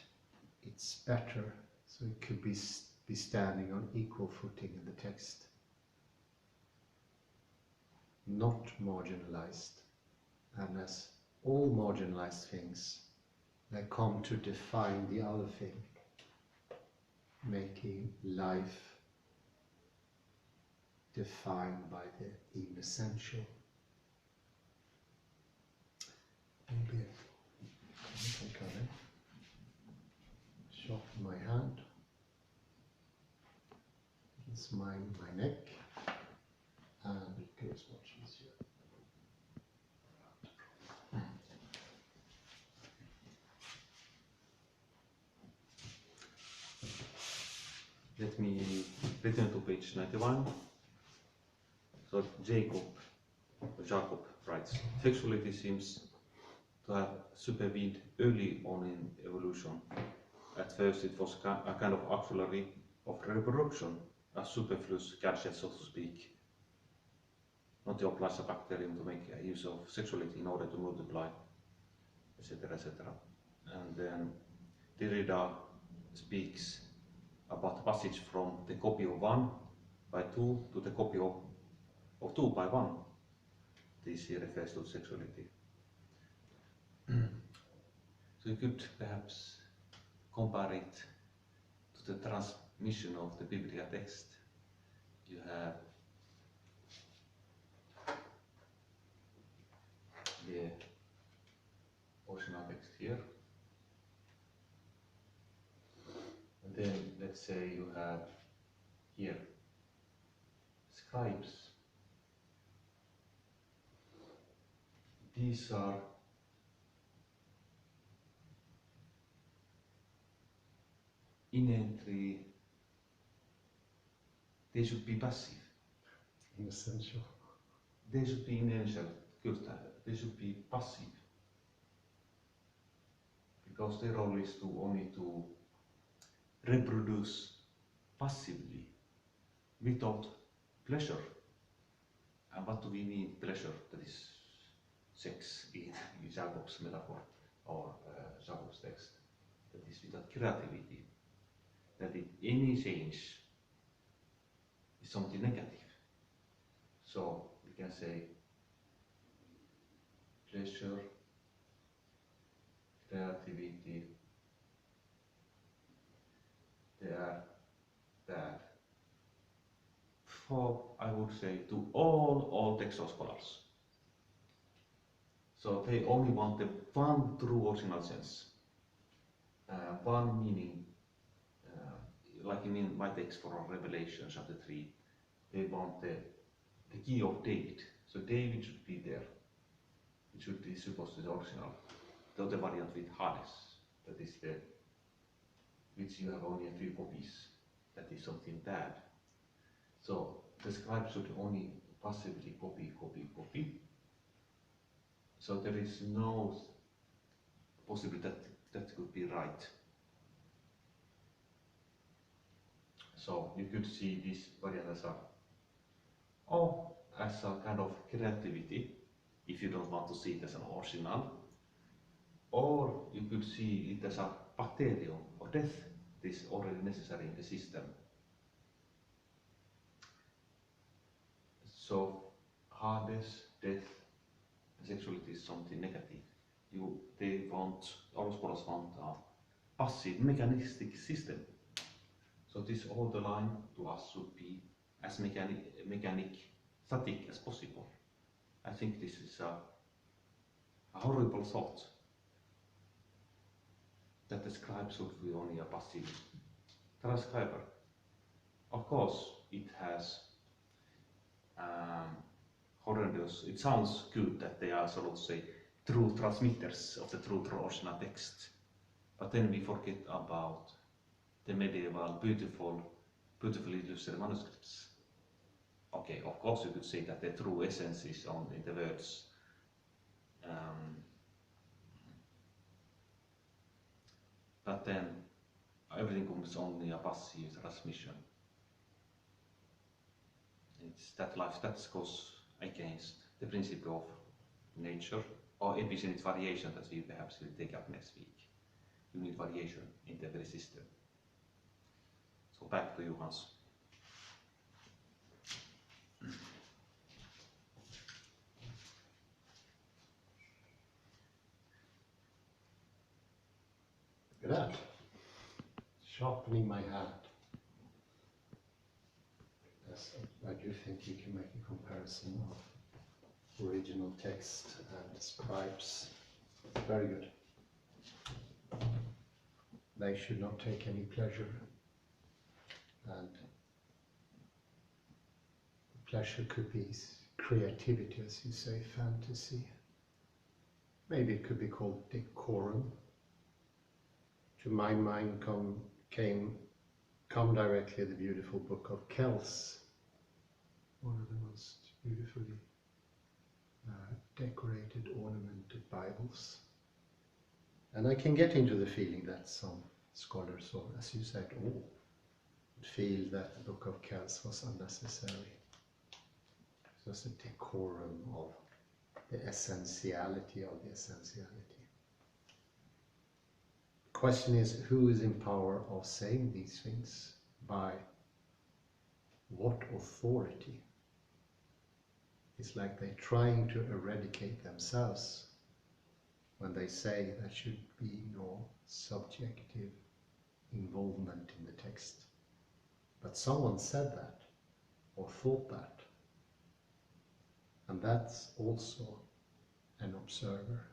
it's better, so it could be standing on equal footing in the text. Not marginalized. And as all marginalized things, they come to define the other thing, making life defined by the inessential. Maybe I can soften my hand. It's my neck, and it goes much easier. Let me return to page 91. So Jacob writes, sexuality seems to have supervened early on in evolution. At first it was a kind of auxiliary of reproduction, a superfluous gadget, so to speak. Not to oblige a bacterium to make use of sexuality in order to multiply, etc., etc. And then Derrida speaks about the passage from the copy of 1 by 2 to the copy of 2 by 1. This here refers to sexuality. So you could perhaps compare it to the transmission of the biblical text. You have the original text here. And then let's say you have here. Scribes. These are innately, they should be passive. Inessential. They should be inessential, they should be passive. Because their role is to only to reproduce passively, without pleasure. And what do we mean pleasure? That is sex in Jacob's metaphor or Jacob's text. That is without creativity. That any change is something negative. So we can say pleasure, creativity, they are bad. For, I would say, to all textual scholars. So they only want the one true original sense, one meaning, like in my text for Revelation chapter 3, they want the key of David. So David should be there. It should be supposed to be the original. The other variant with Hades, that is the, which you have only a few copies, that is something bad. So the scribe should only passively copy. So there is no possibility that could be right. So you could see this variant as a kind of creativity, if you don't want to see it as an original, or you could see it as a bacterium or death. This is already necessary in the system. So Hades, death, and sexuality is something negative. All scholars want a passive, mechanistic system. So this whole line to us should be as mechanic, static as possible. I think this is a horrible thought, that the scribe should be only a passive transcriber. Of course, it has horrendous, it sounds good that they are, so to say, true transmitters of the true original text. But then we forget about the medieval, beautifully illustrated manuscripts. Okay, of course you could say that the true essence is in the words. But then everything comes only a passive transmission. It's that life that goes against the principle of nature, or infinite variation that we perhaps will take up next week. You need variation in the very system. So back to you, Hans. Look at that. Sharpening my hand. Yes, I do think you can make a comparison of original text and scribes. Very good. They should not take any pleasure, and pleasure could be creativity, as you say, fantasy. Maybe it could be called decorum. To my mind come directly the beautiful book of Kells, one of the most beautifully decorated, ornamented Bibles. And I can get into the feeling that some scholars, or as you said, all, would feel that the book of Kells was unnecessary. It was a decorum of the essentiality of the essentiality. The question is, who is in power of saying these things? By what authority? It's like they're trying to eradicate themselves when they say there should be no subjective involvement in the text. But someone said that, or thought that, and that's also an observer.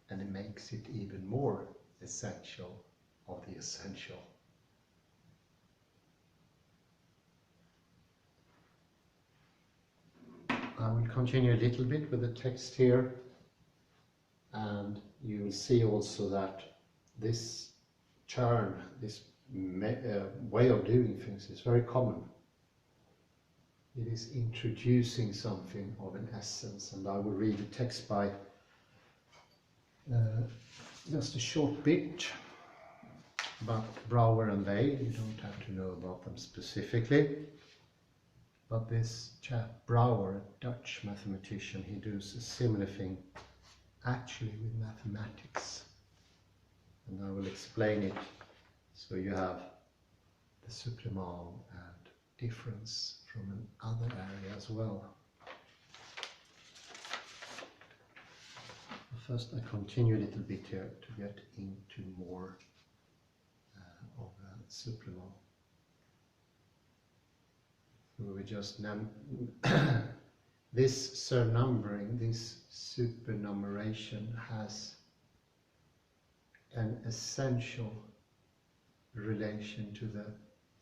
And it makes it even more essential of the essential. will continue a little bit with the text here, and you will see also that this turn, this way of doing things is very common. It is introducing something of an essence, and I will read the text by just a short bit about Brouwer and Weil. You don't have to know about them specifically, but this chap Brouwer, a Dutch mathematician, he does a similar thing actually with mathematics, and I will explain it so you have the supplement and difference from another area as well. First I continue a little bit here to get into more of a supplement. So we just this surnumbering, this supernumeration has an essential relation to the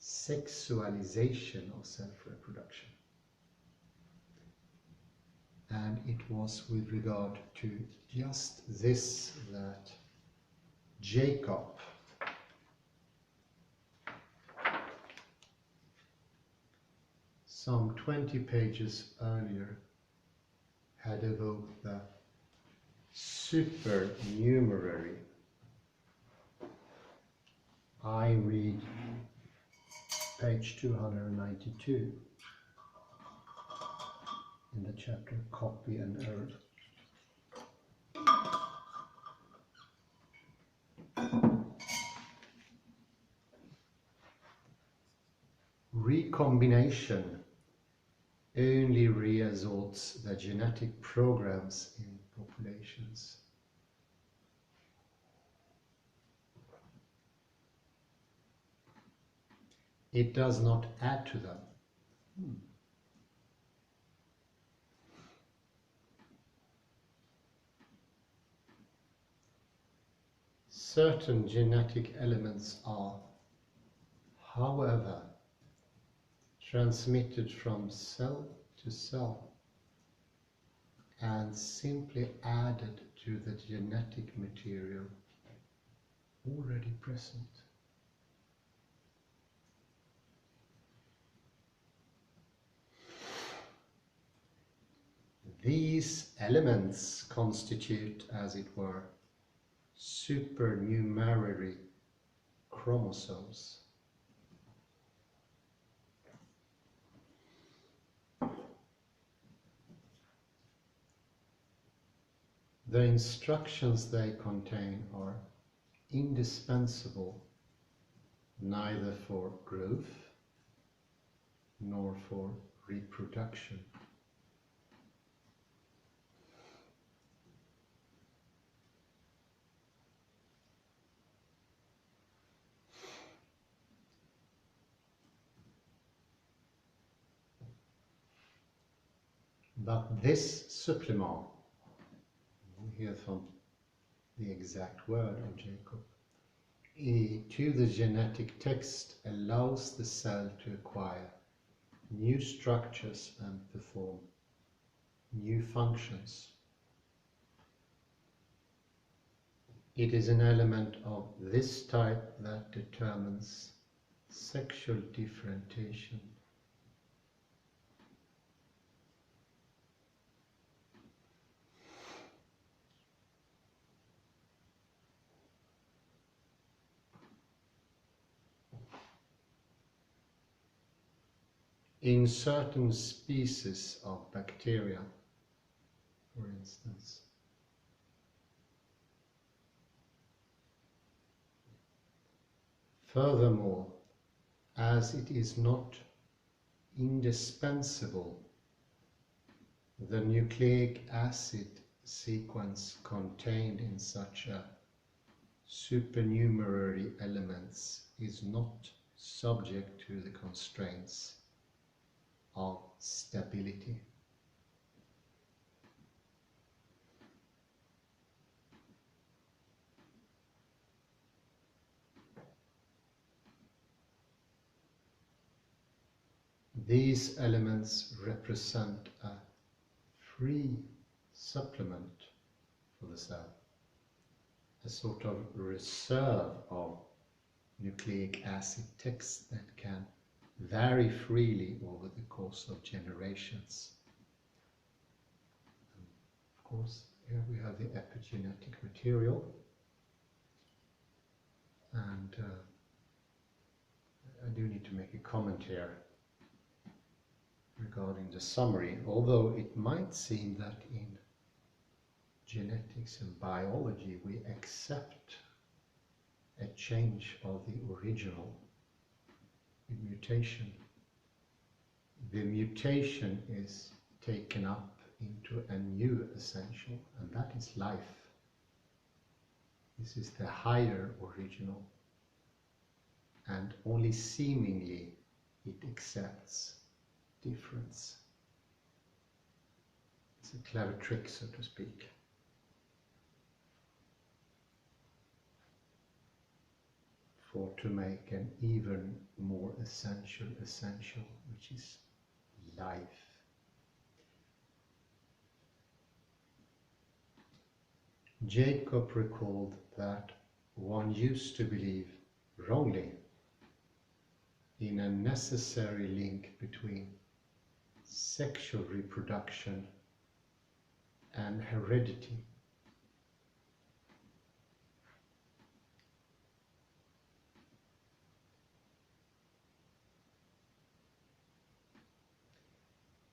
sexualization of self-reproduction. And it was with regard to just this that Jacob some 20 pages earlier had evoked the supernumerary. I read page 292 in the chapter Copy and Error. Recombination only reassorts the genetic programs in populations. It does not add to them. Certain genetic elements are, however, transmitted from cell to cell and simply added to the genetic material already present. These elements constitute, as it were, supernumerary chromosomes. The instructions they contain are indispensable neither for growth nor for reproduction. But this supplement, we hear from the exact word of Jacob, to the genetic text allows the cell to acquire new structures and perform new functions. It is an element of this type that determines sexual differentiation. In certain species of bacteria, for instance, furthermore, as it is not indispensable, the nucleic acid sequence contained in such a supernumerary elements is not subject to the constraints of stability. These elements represent a free supplement for the cell, a sort of reserve of nucleic acid text that can vary freely over the course of generations. And of course, here we have the epigenetic material, and I do need to make a comment here regarding the summary, although it might seem that in genetics and biology we accept a change of the original with mutation. The mutation is taken up into a new essential, and that is life. This is the higher original, and only seemingly it accepts difference. It's a clever trick, so to speak. For to make an even more essential, which is life. Jacob recalled that one used to believe, wrongly, in a necessary link between sexual reproduction and heredity.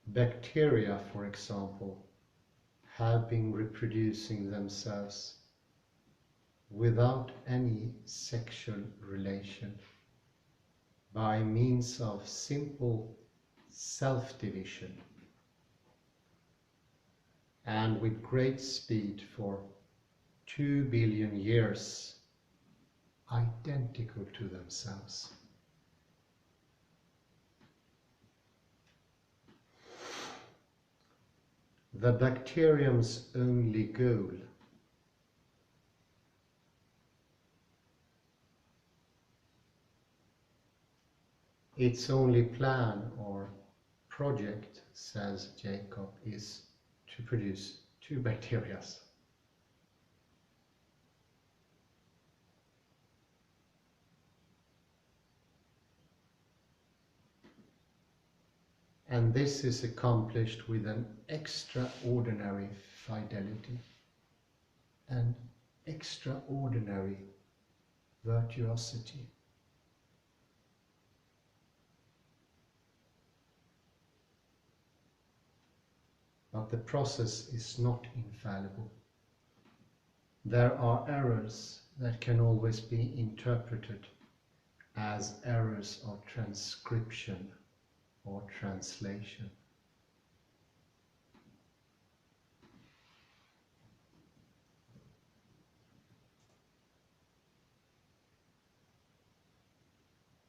Bacteria, for example, have been reproducing themselves without any sexual relation by means of simple self-division and with great speed for 2 billion years, identical to themselves. The bacterium's only goal its only plan or project, says Jacob, is to produce 2 bacteria. And this is accomplished with an extraordinary fidelity, an extraordinary virtuosity. But the process is not infallible. There are errors that can always be interpreted as errors of transcription or translation.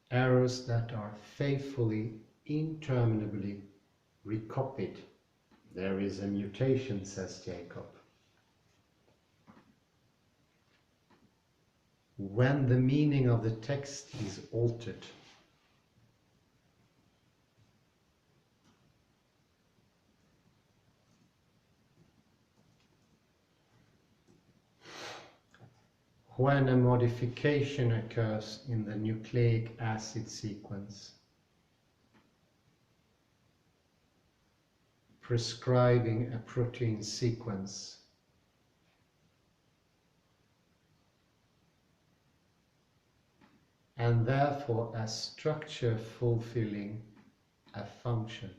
Errors that are faithfully, interminably recopied. There is a mutation, says Jacob. When the meaning of the text is altered, when a modification occurs in the nucleic acid sequence, prescribing a protein sequence, and therefore a structure fulfilling a function.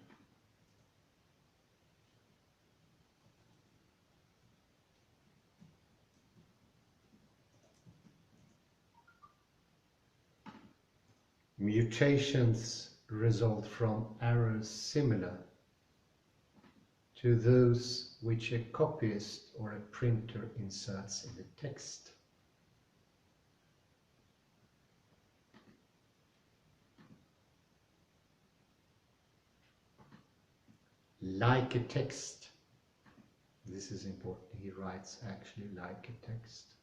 Mutations result from errors similar to those which a copyist or a printer inserts in the text. Like a text. This is important. He writes actually like a text.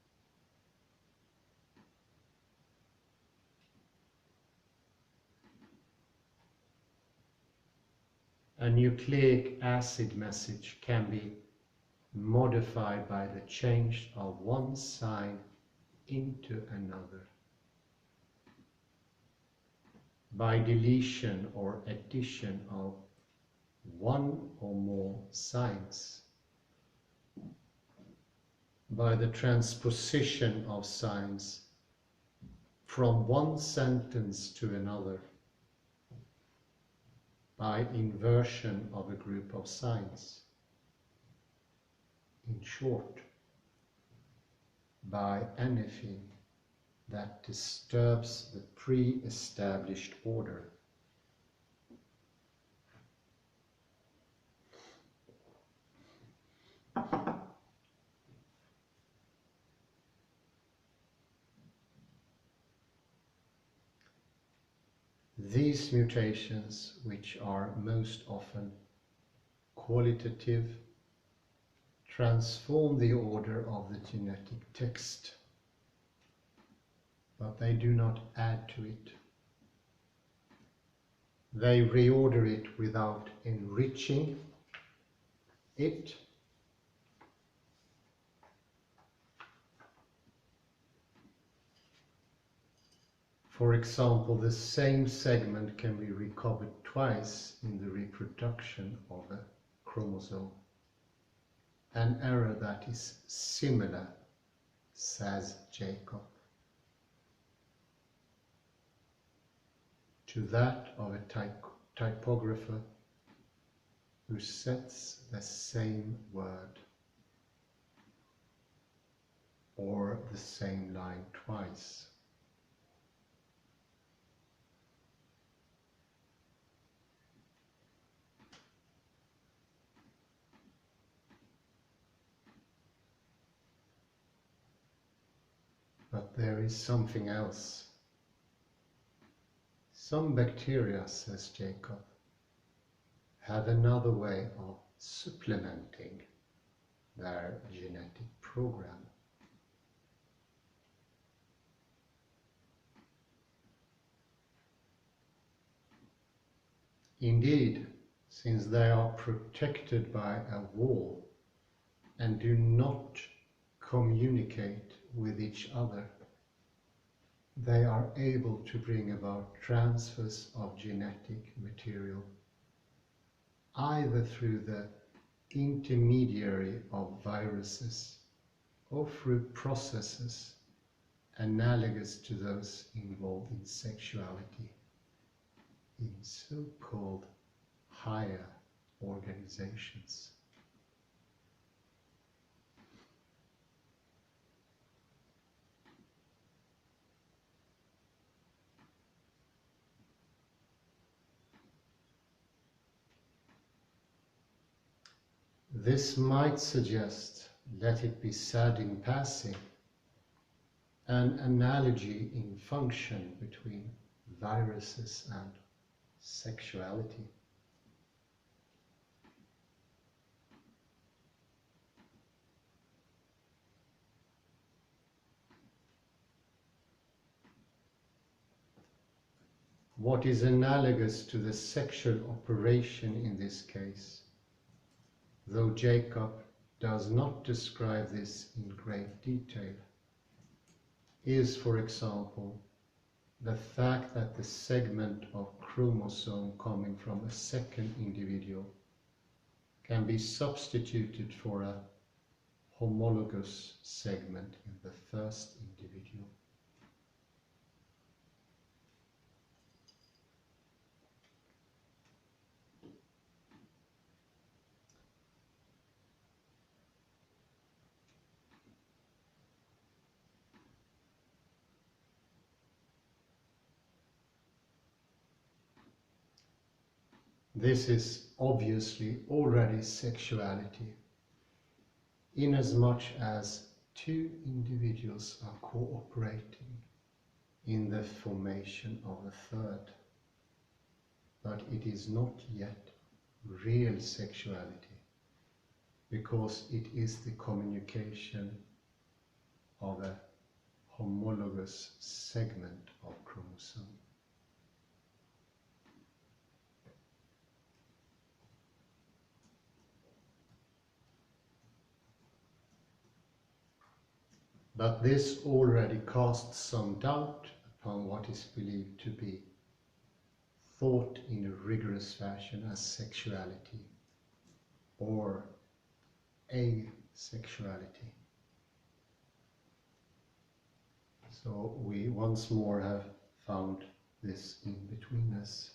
A nucleic acid message can be modified by the change of one sign into another, by deletion or addition of one or more signs, by the transposition of signs from one sentence to another, by inversion of a group of signs. In short, by anything that disturbs the pre-established order. These mutations, which are most often qualitative, transform the order of the genetic text, but they do not add to it. They reorder it without enriching it. For example, the same segment can be recovered twice in the reproduction of a chromosome. An error that is similar, says Jacob, to that of a typographer who sets the same word or the same line twice. But there is something else. Some bacteria, says Jacob, have another way of supplementing their genetic program. Indeed, since they are protected by a wall and do not communicate with each other, they are able to bring about transfers of genetic material either through the intermediary of viruses or through processes analogous to those involved in sexuality in so-called higher organizations. This might suggest, let it be said in passing, an analogy in function between viruses and sexuality. What is analogous to the sexual operation in this case, though Jacob does not describe this in great detail, is, for example, the fact that the segment of chromosome coming from a second individual can be substituted for a homologous segment in the first individual. This is obviously already sexuality, inasmuch as two individuals are cooperating in the formation of a third, but it is not yet real sexuality, because it is the communication of a homologous segment of chromosome. But this already casts some doubt upon what is believed to be thought in a rigorous fashion as sexuality or asexuality. So we once more have found this in betweenness,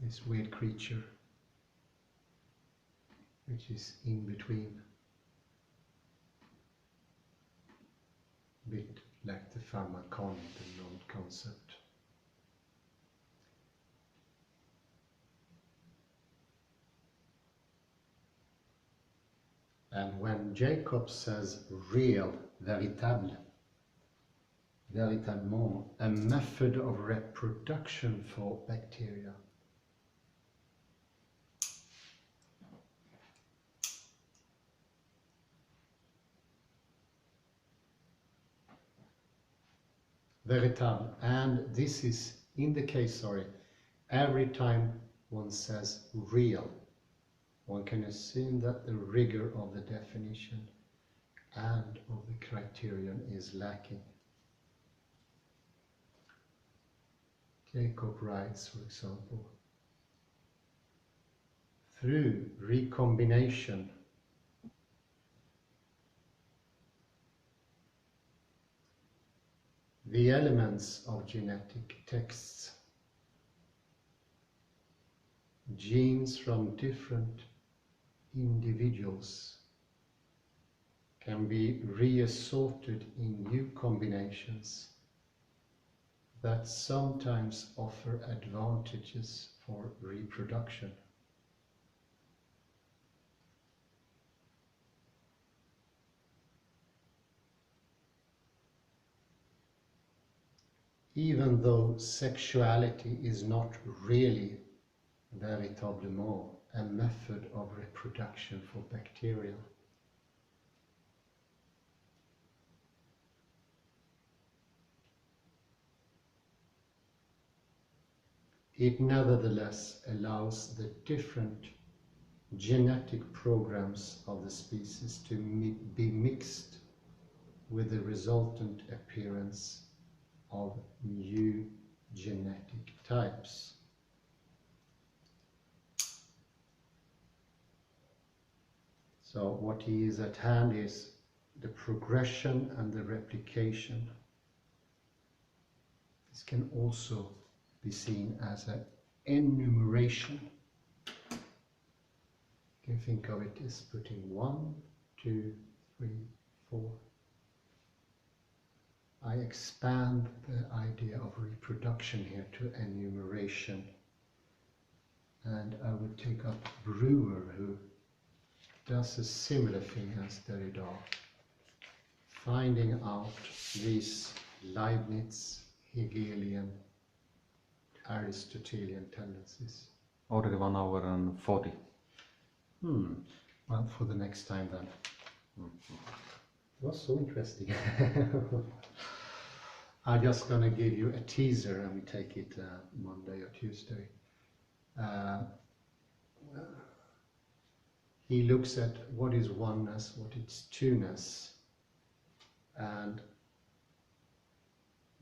this weird creature which is in between, a bit like the pharmakon, the non-concept. And when Jacob says real, véritable, véritablement, a method of reproduction for bacteria, véritable, and this is in the case, every time one says real, one can assume that the rigor of the definition and of the criterion is lacking. Jacob writes, for example, through recombination, the elements of genetic texts, genes from different individuals, can be reassorted in new combinations that sometimes offer advantages for reproduction. Even though sexuality is not really véritablement a method of reproduction for bacteria, it nevertheless allows the different genetic programs of the species to be mixed with the resultant appearance of new genetic types. So what is at hand is the progression and the replication. This can also be seen as an enumeration. You can think of it as putting 1, 2, 3, 4. I expand the idea of reproduction here to enumeration. And I would take up Brewer, who does a similar thing as Derrida, finding out these Leibniz, Hegelian, Aristotelian tendencies. Already 1 hour and 40. Well, for the next time then. It was so interesting. I'm just going to give you a teaser and we take it Monday or Tuesday. He looks at what is oneness, what is two-ness, and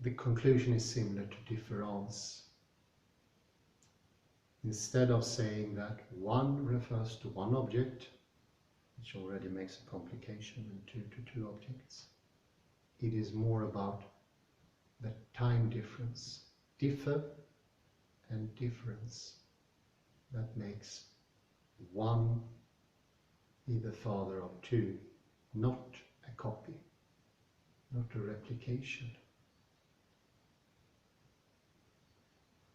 the conclusion is similar to difference. Instead of saying that one refers to one object, which already makes a complication, and two to two objects, it is more about the time difference, differ and difference, that makes one be the father of two, not a copy, not a replication.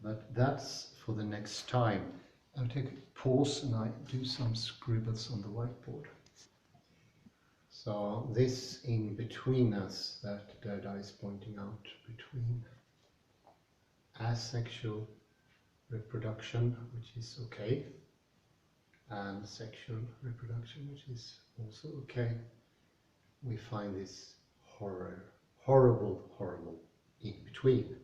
But that's for the next time. I'll take a pause and I do some scribbles on the whiteboard. So this in between us that Derrida is pointing out, between asexual reproduction, which is okay, and sexual reproduction, which is also okay, we find this horrible in between.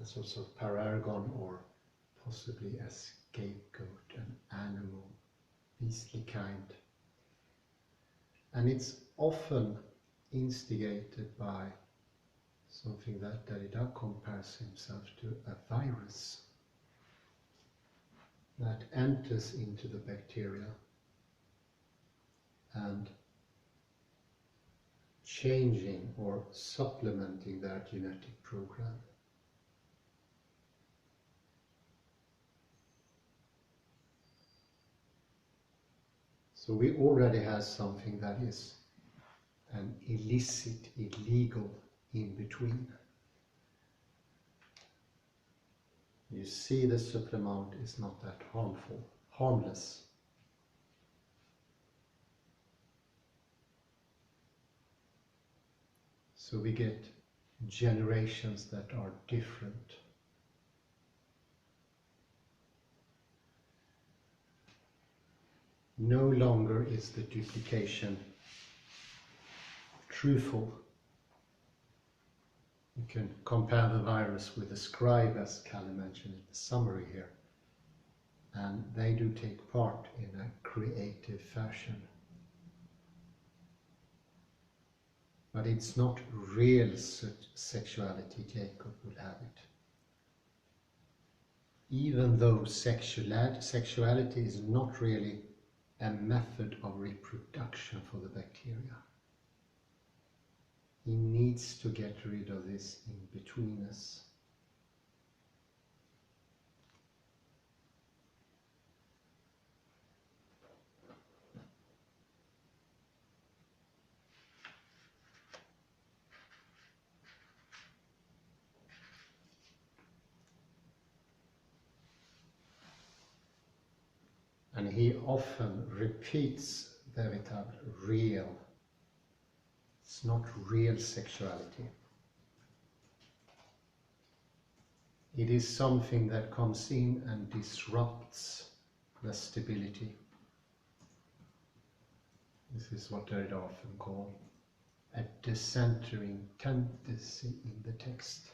A sort of paragon, or possibly a scapegoat, an animal, beastly kind. And it's often instigated by something that Derrida compares himself to, a virus that enters into the bacteria and changing or supplementing their genetic program. So we already have something that is an illicit, illegal in between. You see, the supplement is not that harmful, harmless. So we get generations that are different. No longer is the duplication truthful. You can compare the virus with the scribe, as Kalle mentioned in the summary here, and they do take part in a creative fashion. But it's not real sexuality, Jacob would have it. Even though sexuality is not really a method of reproduction for the bacteria. He needs to get rid of this in betweenness. And he often repeats veritable, real. It's not real sexuality. It is something that comes in and disrupts the stability. This is what Derrida often call a decentering tendency in the text.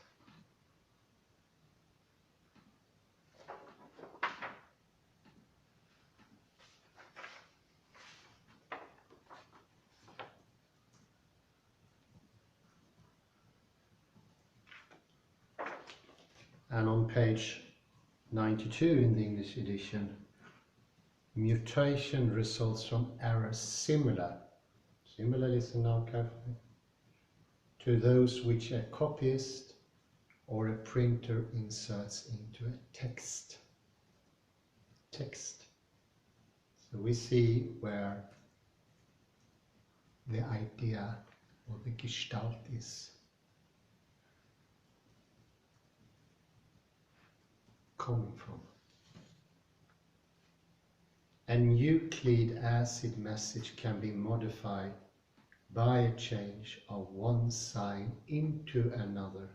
And on page 92 in the English edition, mutation results from errors similar, listen now carefully, to those which a copyist or a printer inserts into a text. So we see where the idea or the gestalt is coming from. A nucleic acid message can be modified by a change of one sign into another,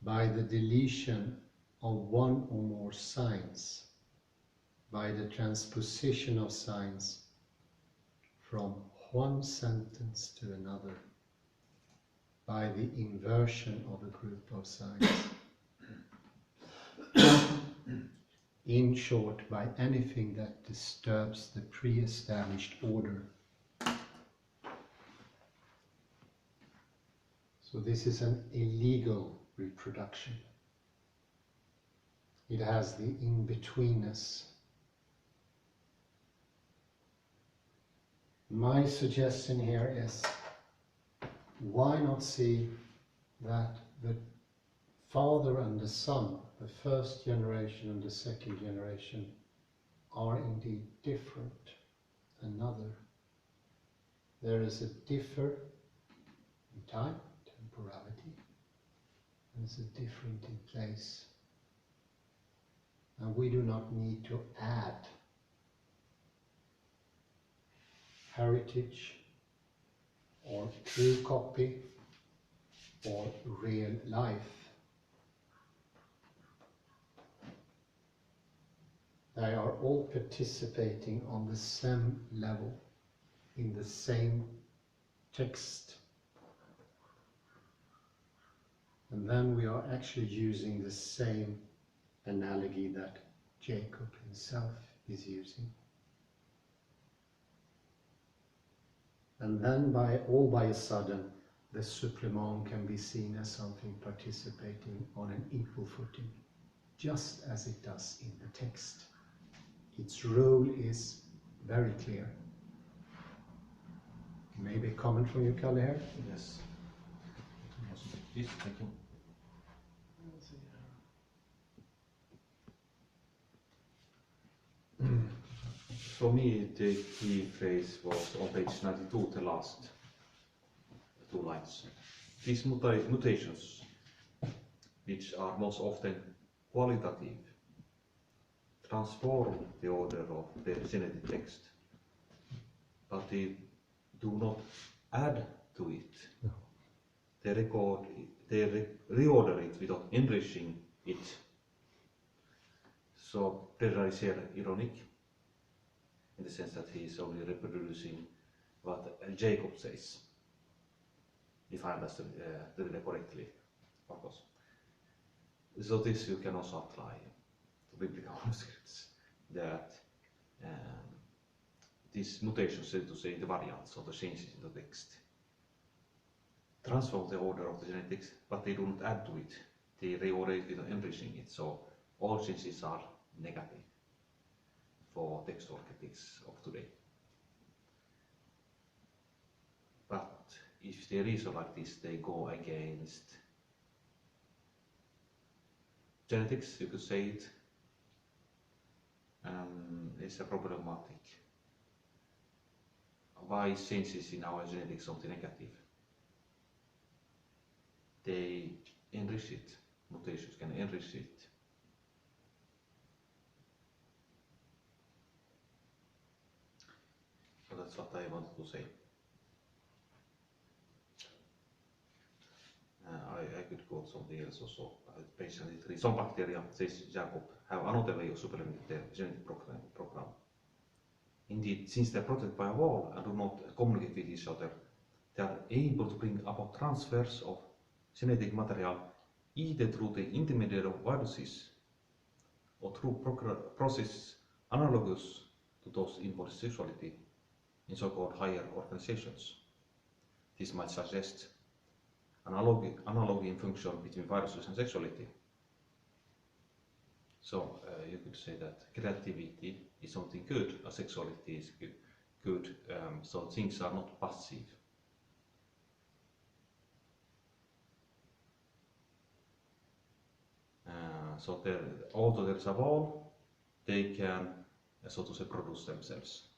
by the deletion of one or more signs, by the transposition of signs from one sentence to another, by the inversion of a group of signs. In short, by anything that disturbs the pre-established order. So this is an illegal reproduction. It has the in-betweenness. My suggestion here is, why not see that the father and the son, the first generation and the second generation, are indeed different. Another. There is a differ in time, temporality, and there's a different in place. And we do not need to add heritage or true copy or real life. They are all participating on the same level, in the same text. And then we are actually using the same analogy that Jacob himself is using. And then by a sudden, the supplement can be seen as something participating on an equal footing, just as it does in the text. Its role is very clear. Maybe a comment from you, Kalle, here? Yes. Yes, thank you. For me, the key phrase was on page 92, the last two lines. These mutations, which are most often qualitative, transform the order of the genetic text, but they do not add to it. No. They reorder it without enriching it. So Derrida is here ironic, in the sense that he is only reproducing what Jacob says, if I understand Derrida correctly, of course. So this you can also apply to biblical manuscripts, that these mutations, so to say, the variants or the changes in the text, transform the order of the genetics, but they do not add to it. They reorder it without enriching it. So all changes are negative for textual critics of today. But if they reason like this, they go against genetics, you could say it. It's a problematic. Why is changes in our genetics something negative? They enrich it. Mutations can enrich it. So that's what I wanted to say. I could quote something else also. Page 93. Some bacteria, says Jacob, have another way of supplementing their genetic program. Indeed, since they are protected by a wall and do not communicate with each other, they are able to bring about transfers of genetic material either through the intermediary of viruses or through processes analogous to those in polysexuality in so-called higher organizations. This might suggest analogy in function between viruses and sexuality. So you could say that creativity is something good, sexuality is good, so things are not passive. So although there is a wall, they can, so to say, produce themselves.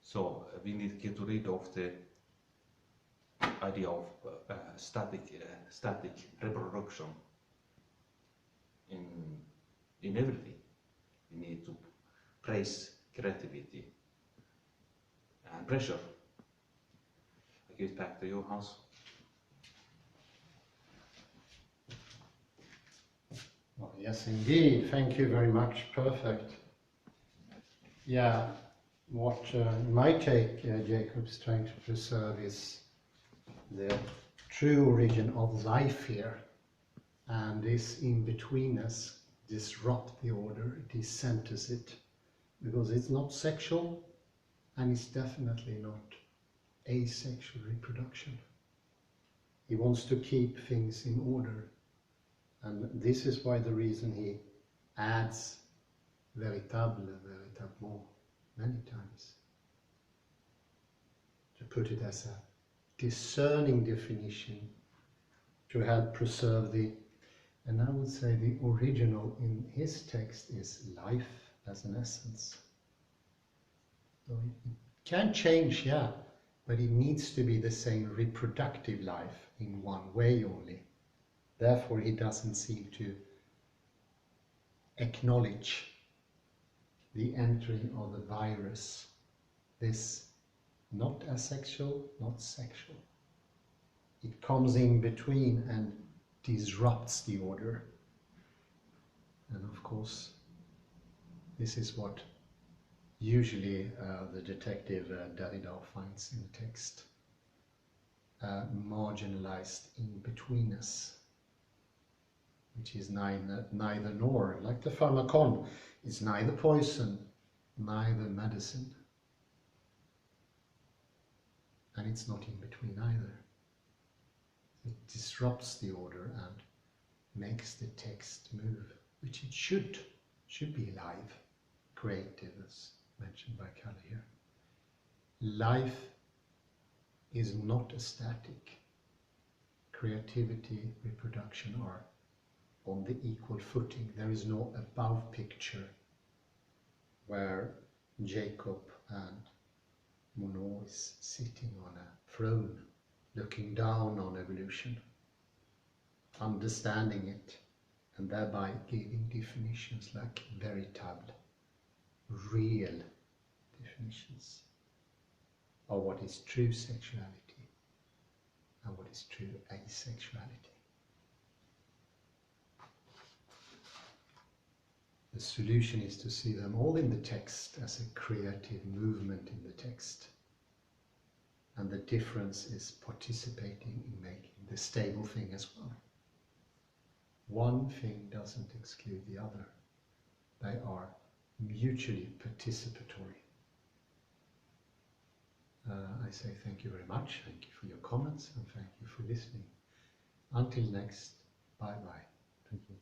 So we need to get rid of the idea of static reproduction in everything. We need to praise creativity and pressure. I give it back to you, Hans. Well, yes, indeed. Thank you very much. Perfect. Yeah, what in my take, Jacob's trying to preserve is the true origin of life here, and this in-betweenness disrupt the order, decenters it, because it's not sexual and it's definitely not asexual reproduction. He wants to keep things in order, and this is why the reason he adds véritable, véritablement many times, to put it as a discerning definition to help preserve the, and I would say the original in his text is life as an essence. So it can change, yeah, but it needs to be the same reproductive life in one way only. Therefore he doesn't seem to acknowledge the entering of the virus, this not asexual, not sexual. It comes in between and disrupts the order. And of course, this is what usually the detective Derrida finds in the text. Marginalized in-betweenness. which is neither nor, like the pharmacon, it's neither poison, neither medicine, and it's not in between either. It disrupts the order and makes the text move, which it should be alive, creative, as mentioned by Kalle here. Life is not static. Creativity, reproduction are on the equal footing. There is no above picture where Jacob and Monod is sitting on a throne, looking down on evolution, understanding it, and thereby giving definitions like veritable, real definitions of what is true sexuality and what is true asexuality. The solution is to see them all in the text as a creative movement in the text. And the difference is participating in making the stable thing as well. One thing doesn't exclude the other. They are mutually participatory. I say thank you very much. Thank you for your comments and thank you for listening. Until next, bye-bye. Thank you.